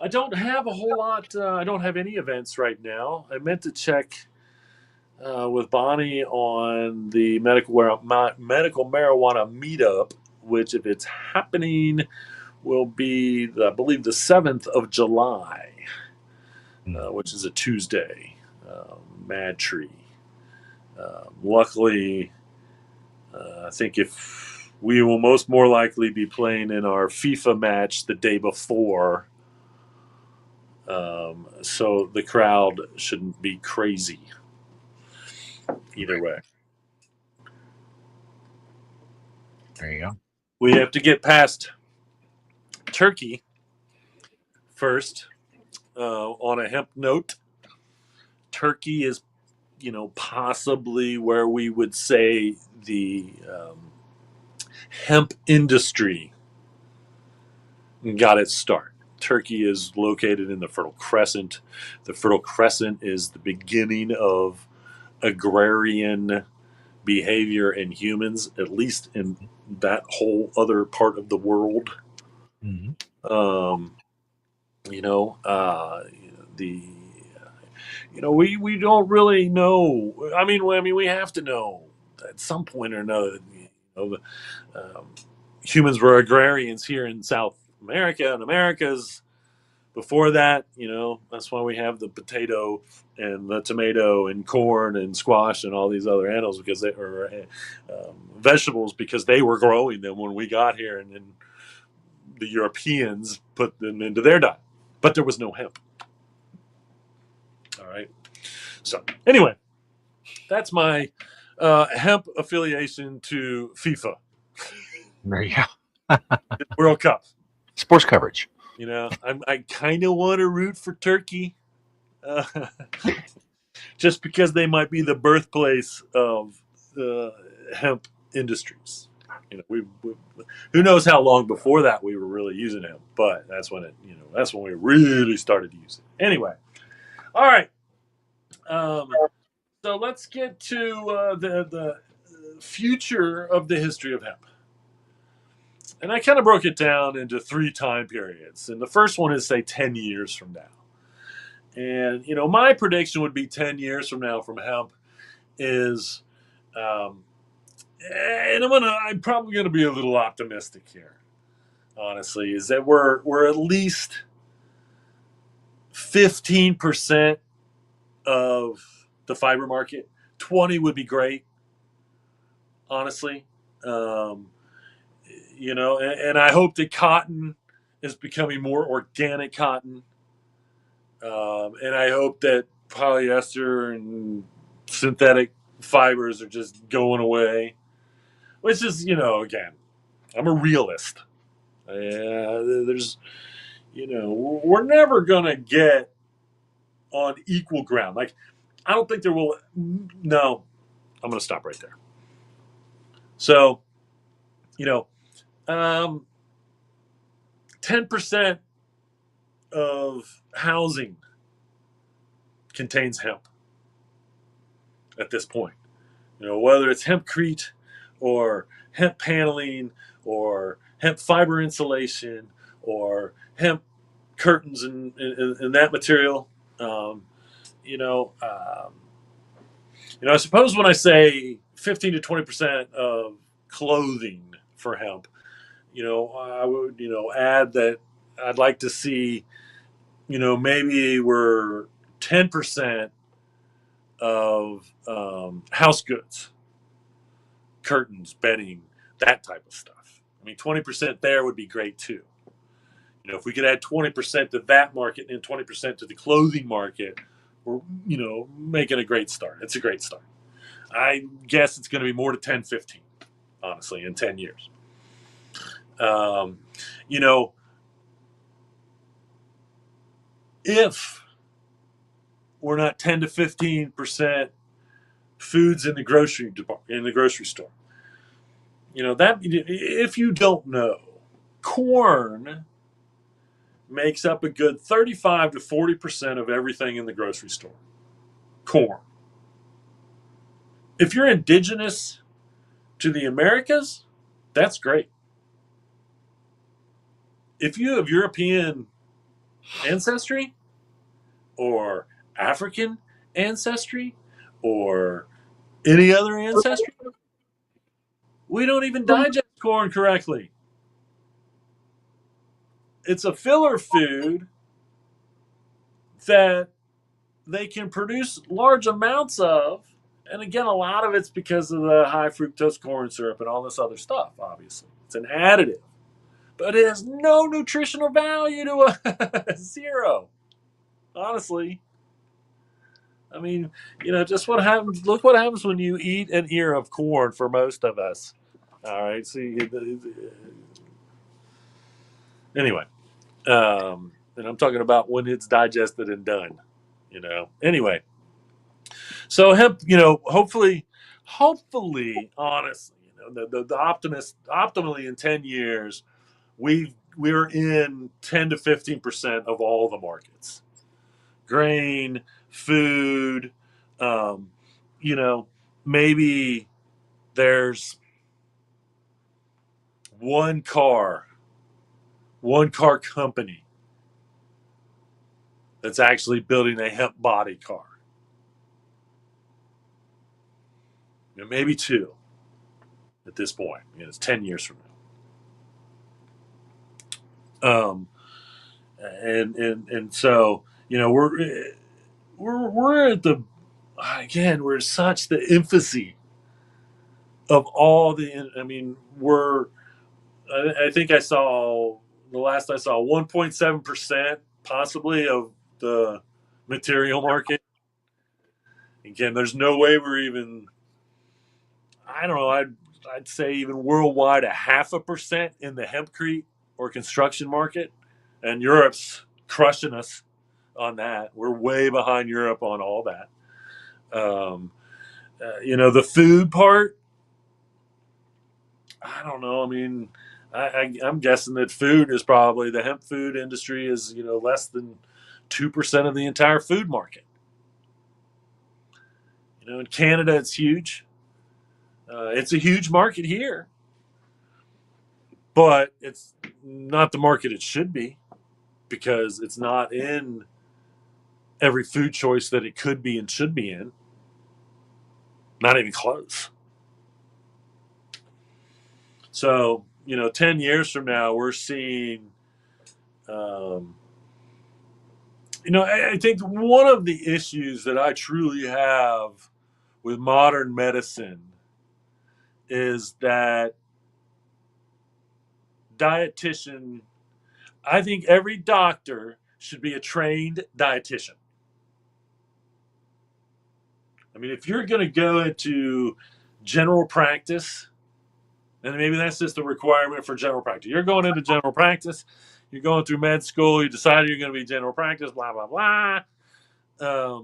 I don't have a whole lot. I don't have any events right now. I meant to check with Bonnie on the medical marijuana meetup, which, if it's happening, will be, I believe, the 7th of July, which is a Tuesday. Mad Tree. Luckily, I think if we will most more likely be playing in our FIFA match the day before, so the crowd shouldn't be crazy either way. There you go. We have to get past Turkey first. On a hemp note, Turkey is, possibly where we would say the hemp industry got its start. Turkey is located in the Fertile Crescent. The Fertile Crescent is the beginning of agrarian behavior in humans, at least in that whole other part of the world. Mm-hmm. You know, the we don't really know. I mean, we have to know at some point or another. Humans were agrarians here in South America and Americas. Before that, that's why we have the potato and the tomato and corn and squash and all these other animals because they are vegetables because they were growing them when we got here, and then the Europeans put them into their diet. But there was no hemp. All right. So anyway, that's my hemp affiliation to FIFA There you go. World Cup. Sports coverage. I kind of want to root for Turkey, uh, just because they might be the birthplace of hemp industries. Who knows how long before that we were really using hemp, but that's when that's when we really started using it. Anyway, all right. So let's get to the future of the history of hemp. And I kind of broke it down into 3 time periods. And the first one is, say, 10 years from now. And, my prediction would be 10 years from now from hemp is, and I'm probably going to be a little optimistic here, honestly, is that we're at least 15% of the fiber market. 20 would be great, honestly. And I hope that cotton is becoming more organic cotton. And I hope that polyester and synthetic fibers are just going away. Which is, again, I'm a realist. There's, we're never going to get on equal ground. Like, I don't think there will. No, I'm going to stop right there. So, 10% of housing contains hemp at this point. Whether it's hempcrete or hemp paneling or hemp fiber insulation or hemp curtains and that material. You know, um, I suppose when I say 15 to 20% of clothing for hemp, I would, add that I'd like to see, maybe we're 10% of house goods, curtains, bedding, that type of stuff. I mean, 20% there would be great too. If we could add 20% to that market and 20% to the clothing market, we're making a great start. It's a great start. I guess it's going to be more to 10, 15, honestly, in 10 years. You know, if we're not 10 to 15% foods in the grocery store, that if you don't know, corn makes up a good 35 to 40% of everything in the grocery store. Corn. If you're indigenous to the Americas, that's great. If you have European ancestry or African ancestry or any other ancestry, we don't even digest corn correctly. It's a filler food that they can produce large amounts of. And again, a lot of it's because of the high fructose corn syrup and all this other stuff, obviously. It's an additive. But it has no nutritional value to us. Zero. Honestly. I mean, just what happens. Look what happens when you eat an ear of corn for most of us. All right. See, anyway, and I'm talking about when it's digested and done. Anyway, so hemp. Hopefully, honestly, the optimally in 10 years, we're in 10 to 15% of all the markets. Grain, food, um, maybe there's one car company that's actually building a hemp body car. Maybe two at this point. It's 10 years from now. And so we're at the we're such the infancy of all the. I mean, I think I saw the last I saw 1.7% possibly of the material market. Again, there's no way we're even. I don't know. I'd say even worldwide 0.5% in the hempcrete or construction market, and Europe's crushing us on that. We're way behind Europe on all that. The food part. I don't know. I mean, I'm guessing that food is probably the hemp food industry is less than 2% of the entire food market. In Canada, it's huge. It's a huge market here, but it's not the market it should be because it's not in every food choice that it could be and should be in. Not even close. So, 10 years from now, we're seeing, I think one of the issues that I truly have with modern medicine is that I think every doctor should be a trained dietitian. I mean, if you're going to go into general practice, and maybe that's just a requirement for general practice. You're going into general practice, you're going through med school, you decided you're going to be general practice, blah, blah, blah.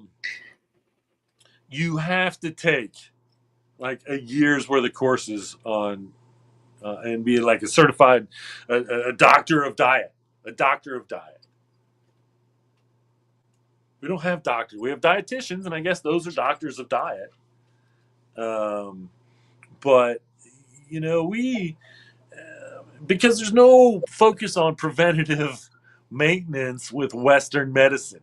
You have to take like a year's worth of courses on and be like a certified a doctor of diet. A doctor of diet. We don't have doctors. We have dietitians, and I guess those are doctors of diet. But we because there's no focus on preventative maintenance with Western medicine.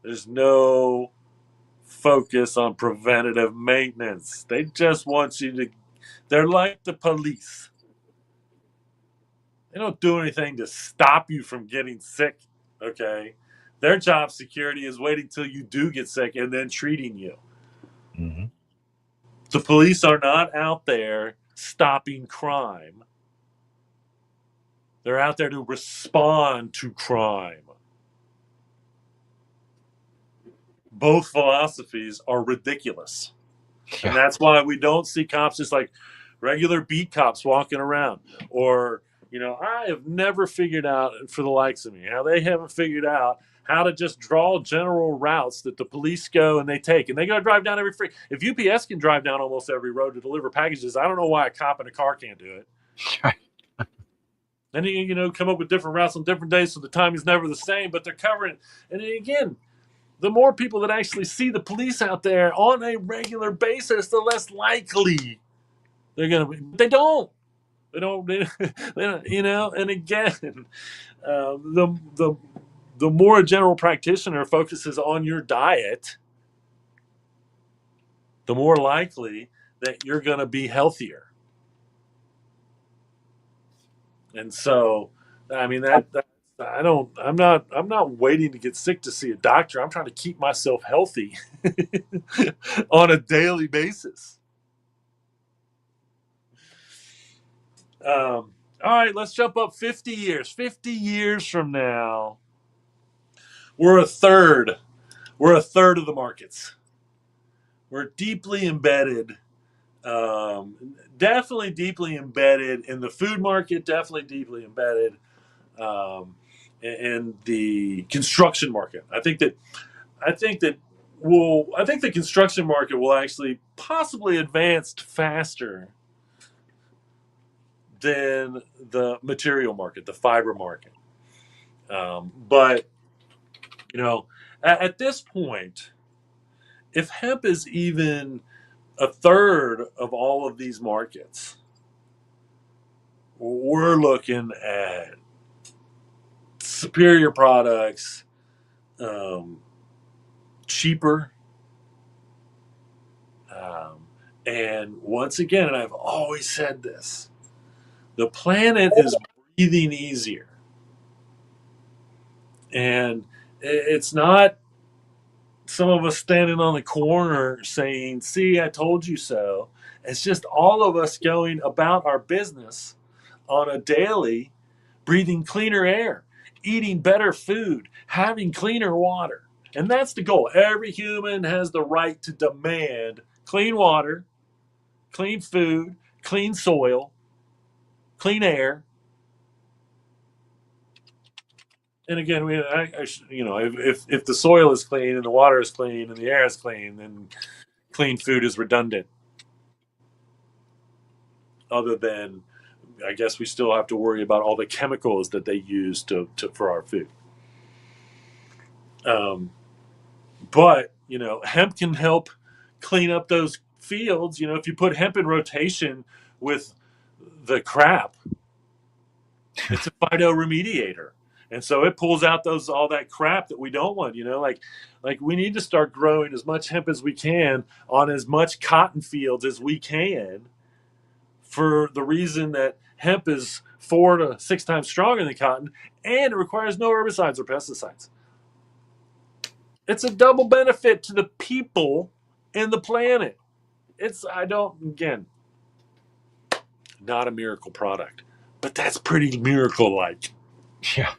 There's no focus on preventative maintenance. They just want you to. They're like the police. They don't do anything to stop you from getting sick. Okay, their job security is waiting till you do get sick and then treating you. Mm-hmm. The police are not out there stopping crime. They're out there to respond to crime. both philosophies are ridiculous. Yeah. And that's why we don't see cops just like regular beat cops walking around. Or, I have never figured out, for the likes of me, how they haven't figured out how to just draw general routes that the police go and they take. And they got to drive down every free. If UPS can drive down almost every road to deliver packages, I don't know why a cop in a car can't do it. And you come up with different routes on different days, so the time is never the same, but they're covering it. And then again, the more people that actually see the police out there on a regular basis, the less likely they're going to be. They don't. They don't. They don't. And again, the more a general practitioner focuses on your diet, the more likely that you're going to be healthier. And so, I mean I'm not waiting to get sick to see a doctor. I'm trying to keep myself healthy on a daily basis. All right, let's jump up 50 years. 50 years from now, we're a third of the markets. We're deeply embedded, definitely deeply embedded in the food market, definitely deeply embedded in the construction market. I think the construction market will actually possibly advance faster than the material market, the fiber market. But at this point, if hemp is even a third of all of these markets, we're looking at superior products, cheaper. And once again, and I've always said this, the planet is breathing easier. And it's not some of us standing on the corner saying, see, I told you so. It's just all of us going about our business on a daily, breathing cleaner air, eating better food, having cleaner water. And that's the goal. Every human has the right to demand clean water, clean food, clean soil, clean air. And again, if the soil is clean and the water is clean and the air is clean, then clean food is redundant. Other than, I guess we still have to worry about all the chemicals that they use for our food. But hemp can help clean up those fields. If you put hemp in rotation with the crap, it's a phytoremediator. And so it pulls out all that crap that we don't want. Like we need to start growing as much hemp as we can on as much cotton fields as we can, for the reason that hemp is 4 to 6 times stronger than cotton, and it requires no herbicides or pesticides. It's a double benefit to the people and the planet. Not a miracle product, but that's pretty miracle-like. Yeah.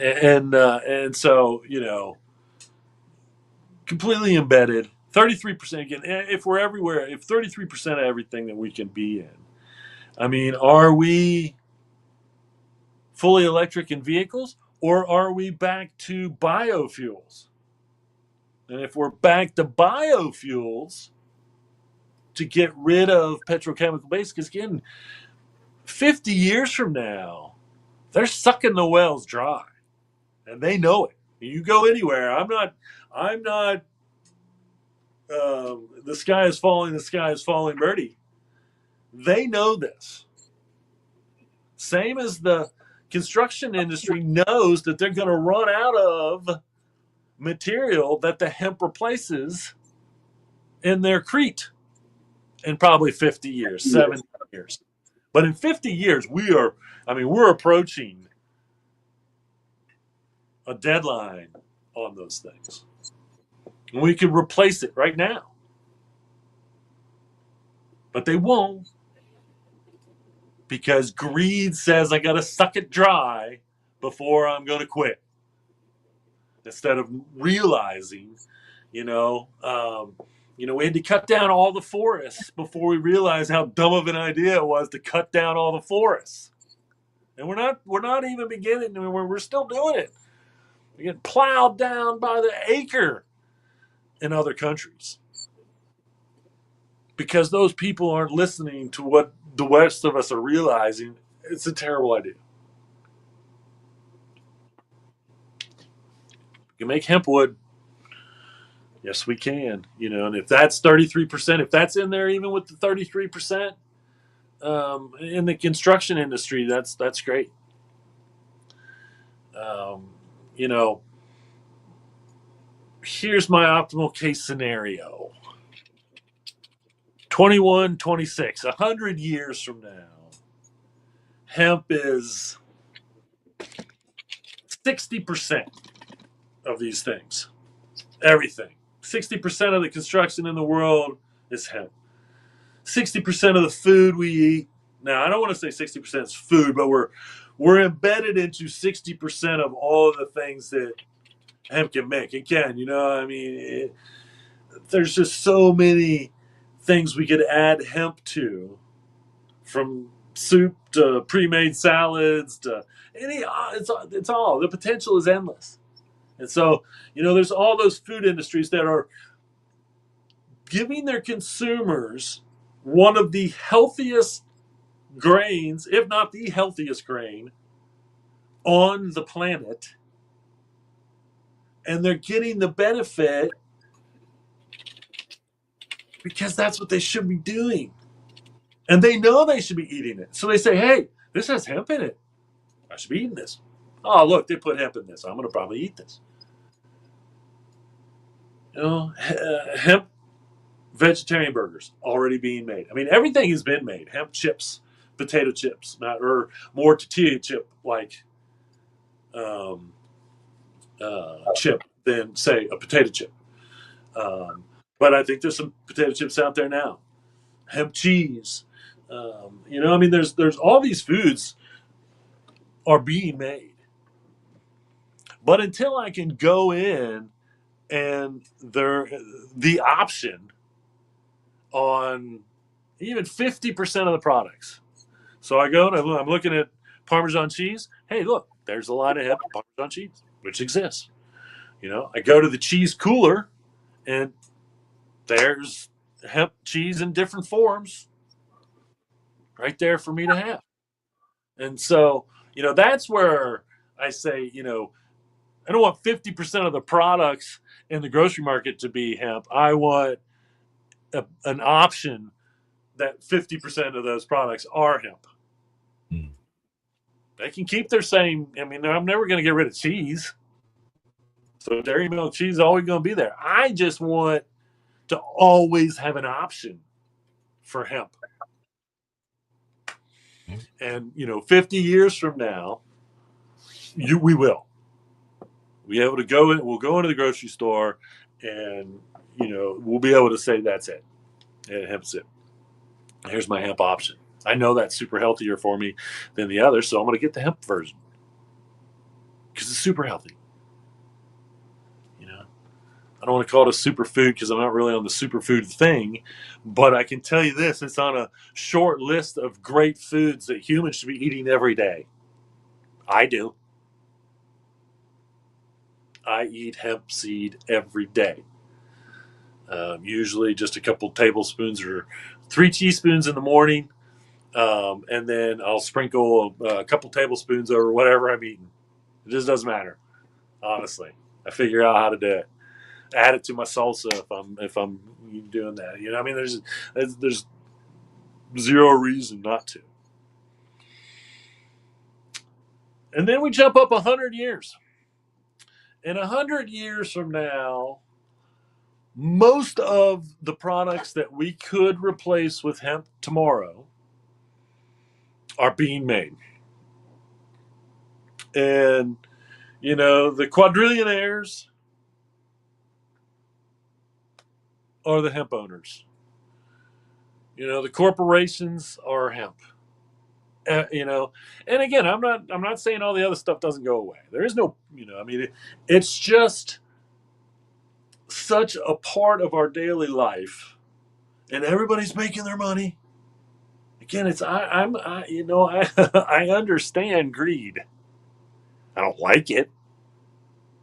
And so, completely embedded. 33% again. If we're everywhere, if 33% of everything that we can be in, I mean, are we fully electric in vehicles, or are we back to biofuels? And if we're back to biofuels to get rid of petrochemical base, because again, 50 years from now, they're sucking the wells dry, and they know it. You go anywhere. I'm not. The sky is falling. The sky is falling, Birdie. They know this. Same as the construction industry knows that they're going to run out of material that the hemp replaces in their crete in probably 50 years, 70 years. But in 50 years, we're approaching a deadline on those things. And we could replace it right now. But they won't, because greed says I got to suck it dry before I'm going to quit. instead of realizing, you know, we had to cut down all the forests before we realized how dumb of an idea it was to cut down all the forests. And we're not even beginning. I mean, we're still doing it. We get plowed down by the acre in other countries because those people aren't listening to what the rest of us are realizing. It's a terrible idea. You can make hemp wood. Yes, we can. And if that's 33%, if that's in there, even with the 33%, in the construction industry, that's great. You know, here's my optimal case scenario. 2126, 100 years from now, hemp is 60% of these things. Everything. 60% of the construction in the world is hemp. 60% of the food we eat. Now, I don't want to say 60% is food, but we're embedded into 60% of all of the things that hemp can make. Again, there's just so many things we could add hemp to, from soup to pre-made salads to it's all, the potential is endless. And so, there's all those food industries that are giving their consumers one of the healthiest grains, if not the healthiest grain on the planet, and they're getting the benefit because that's what they should be doing. And they know they should be eating it. So they say, hey, this has hemp in it. I should be eating this. Oh, look, they put hemp in this. I'm going to probably eat this. Hemp vegetarian burgers already being made. I mean, everything has been made. Hemp chips, potato chips, or more tortilla chip like chip than, say, a potato chip. But I think there's some potato chips out there now. Hemp cheese. There's all these foods are being made. But until I can go in and the option on even 50% of the products. So I go and I'm looking at Parmesan cheese. Hey, look, there's a line of hemp Parmesan cheese, which exists. I go to the cheese cooler and there's hemp cheese in different forms right there for me to have. And so, that's where I say, I don't want 50% of the products in the grocery market to be hemp. I want an option that 50% of those products are hemp. Hmm. They can keep their same. I mean, I'm never going to get rid of cheese. So dairy milk cheese is always going to be there. I just want to always have an option for hemp. And 50 years from now, we will. Be able to go in. We'll go into the grocery store, and we'll be able to say that's it. And hemp's it. Here's my hemp option. I know that's super healthier for me than the other, so I'm going to get the hemp version because it's super healthy. I don't want to call it a superfood because I'm not really on the superfood thing, but I can tell you this: it's on a short list of great foods that humans should be eating every day. I do. I eat hemp seed every day. Usually just a couple tablespoons or 3 teaspoons in the morning. And then I'll sprinkle a couple tablespoons over whatever I'm eating. It just doesn't matter. Honestly, I figure out how to do it. Add it to my salsa if I'm doing that. There's zero reason not to. And then we jump up 100 years. And 100 years from now, most of the products that we could replace with hemp tomorrow are being made. And, the quadrillionaires are the hemp owners. The corporations are hemp. You know, and again, I'm not saying all the other stuff doesn't go away. There is no, I mean, it's just such a part of our daily life, and everybody's making their money. Again, it's I understand greed. I don't like it,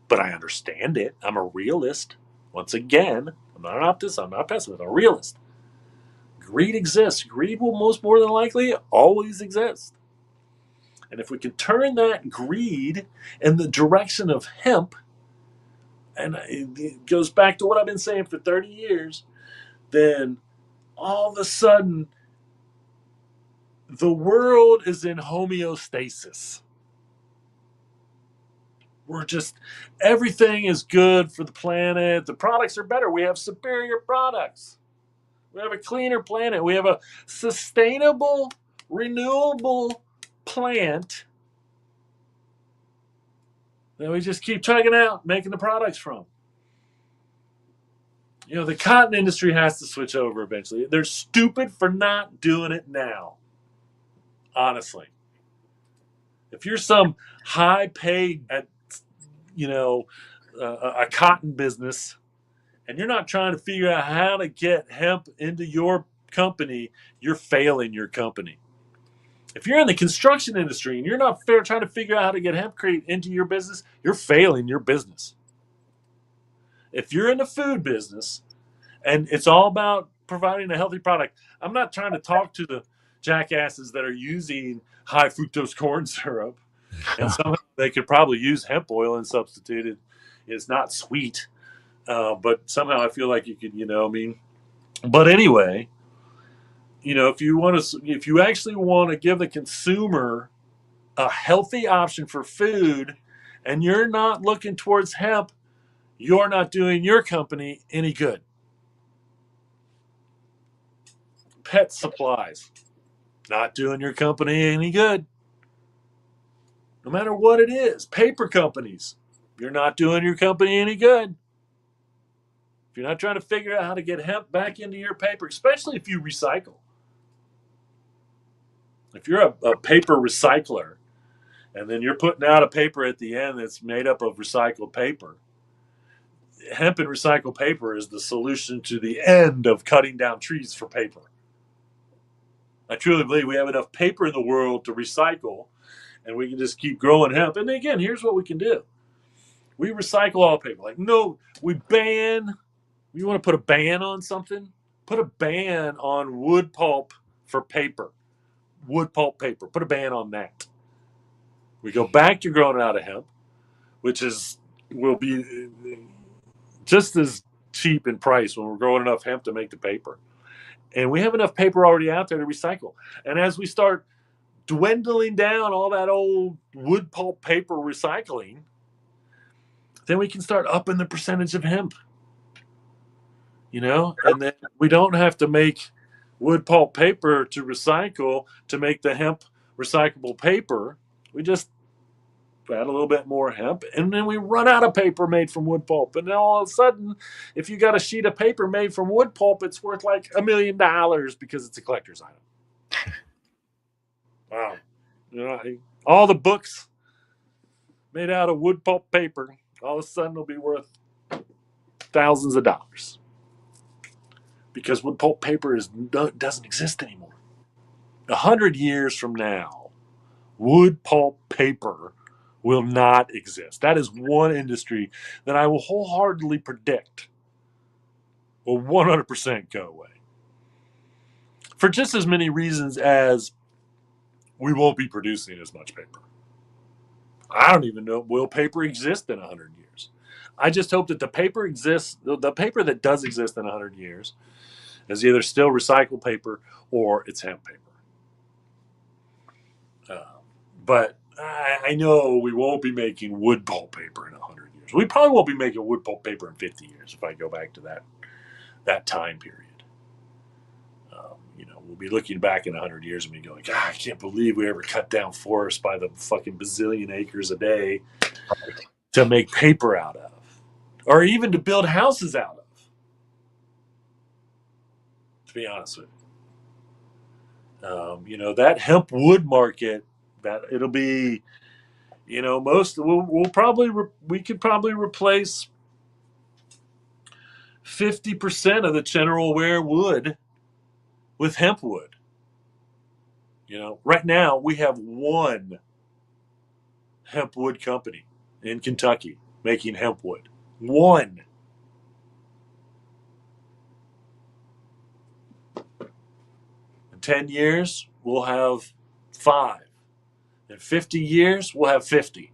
but I understand it. I'm a realist. Once again, I'm not an optimist. I'm not a pessimist. I'm a realist. Greed exists. Greed will most more than likely always exist. And if we can turn that greed in the direction of hemp, and it goes back to what I've been saying for 30 years, then all of a sudden the world is in homeostasis. Everything is good for the planet. The products are better. We have superior products. We have a cleaner planet. We have a sustainable, renewable plant that we just keep chugging out, making the products from. The cotton industry has to switch over eventually. They're stupid for not doing it now. Honestly. If you're some high paid at, a cotton business, and you're not trying to figure out how to get hemp into your company, you're failing your company. If you're in the construction industry and you're not trying to figure out how to get hempcrete into your business, you're failing your business. If you're in the food business and it's all about providing a healthy product, I'm not trying to talk to the jackasses that are using high fructose corn syrup, and somehow they could probably use hemp oil and substitute it. It's not sweet, but somehow I feel like you could, But anyway, if you actually want to give the consumer a healthy option for food, and you're not looking towards hemp, you're not doing your company any good. Pet supplies, not doing your company any good. No matter what it is. Paper companies, you're not doing your company any good. If you're not trying to figure out how to get hemp back into your paper, especially if you recycle. If you're a paper recycler, and then you're putting out a paper at the end that's made up of recycled paper, hemp and recycled paper is the solution to the end of cutting down trees for paper. I truly believe we have enough paper in the world to recycle, and we can just keep growing hemp. And again, here's what we can do. We recycle all paper. You want to put a ban on something? Put a ban on wood pulp for paper. Wood pulp paper. Put a ban on that. We go back to growing out of hemp, which will be just as cheap in price when we're growing enough hemp to make the paper. And we have enough paper already out there to recycle. And as we start dwindling down all that old wood pulp paper recycling, then we can start upping the percentage of hemp. And then we don't have to make wood pulp paper to recycle to make the hemp recyclable paper. We just add a little bit more hemp, and then we run out of paper made from wood pulp. And then all of a sudden, if you got a sheet of paper made from wood pulp, it's worth like $1 million because it's a collector's item. Wow. All the books made out of wood pulp paper, all of a sudden will be worth thousands of dollars. Because wood pulp paper doesn't exist anymore. 100 years from now, wood pulp paper will not exist. That is one industry that I will wholeheartedly predict will 100% go away. For just as many reasons as we won't be producing as much paper. I don't even know, will paper exist in 100 years? I just hope that the paper that does exist in 100 years is either still recycled paper or it's hemp paper. But I know we won't be making wood pulp paper in 100 years. We probably won't be making wood pulp paper in 50 years if I go back to that time period. We'll be looking back in 100 years and be going, God, I can't believe we ever cut down forests by the fucking bazillion acres a day to make paper out of, or even to build houses out of. To be honest with That hemp wood market, that it'll be, we could probably replace 50% of the general wear wood with hemp wood. Right now we have one hemp wood company in Kentucky making hemp wood. One. In 10 years, we'll have 5. In 50 years, we'll have 50.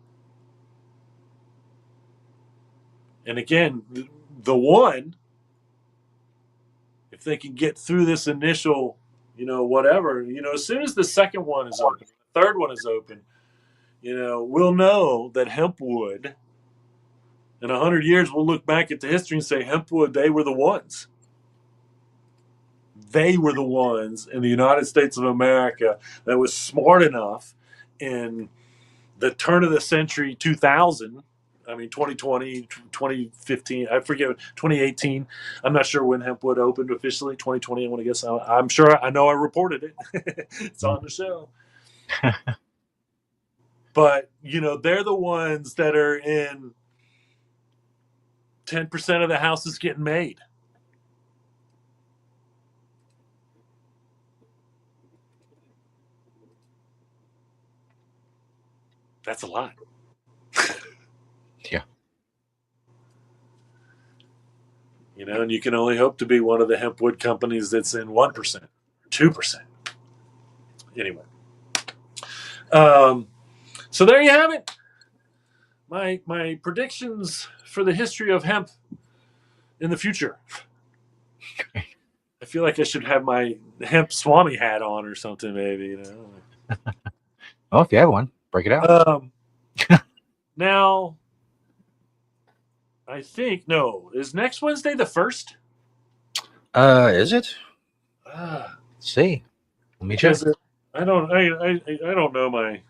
And again, the one, if they can get through this initial, whatever, as soon as the second one is open, the third one is open, we'll know that hemp wood, in 100 years, we'll look back at the history and say, hemp wood, they were the ones. They were the ones in the United States of America that was smart enough in the turn of the century 2000. 2020, 2015, I forget, 2018. I'm not sure when Hempwood opened officially. 2020, I want to guess. I'm sure I know I reported it. It's on the show. But, they're the ones that are in 10% of the houses getting made. That's a lot. Yeah. And you can only hope to be one of the hempwood companies that's in 1%, 2%. Anyway. So there you have it. My predictions for the history of hemp in the future. I feel like I should have my hemp Swami hat on or something, maybe. Oh, if you have one, break it out. Now, I think is next Wednesday the 1st? Is it? Let's see. Let me check. I don't know my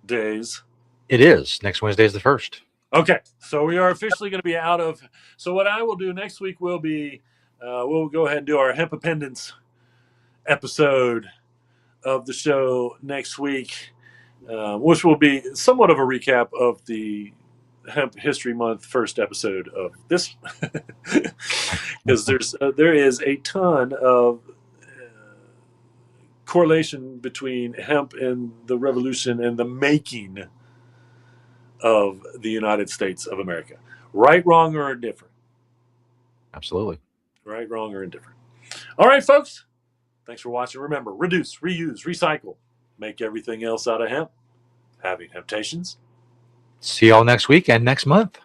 days. It is. Next Wednesday is the 1st. Okay, so we are officially going to be out of. So what I will do next week will be, we'll go ahead and do our hemp appendance episode of the show next week, which will be somewhat of a recap of the Hemp History Month first episode of this, because there is a ton of correlation between hemp and the revolution and the making of the United States of America. Right, wrong, or indifferent. Absolutely. Right, wrong, or indifferent. All right, folks. Thanks for watching. Remember, reduce, reuse, recycle. Make everything else out of hemp. Having Hemptations. See y'all next week and next month.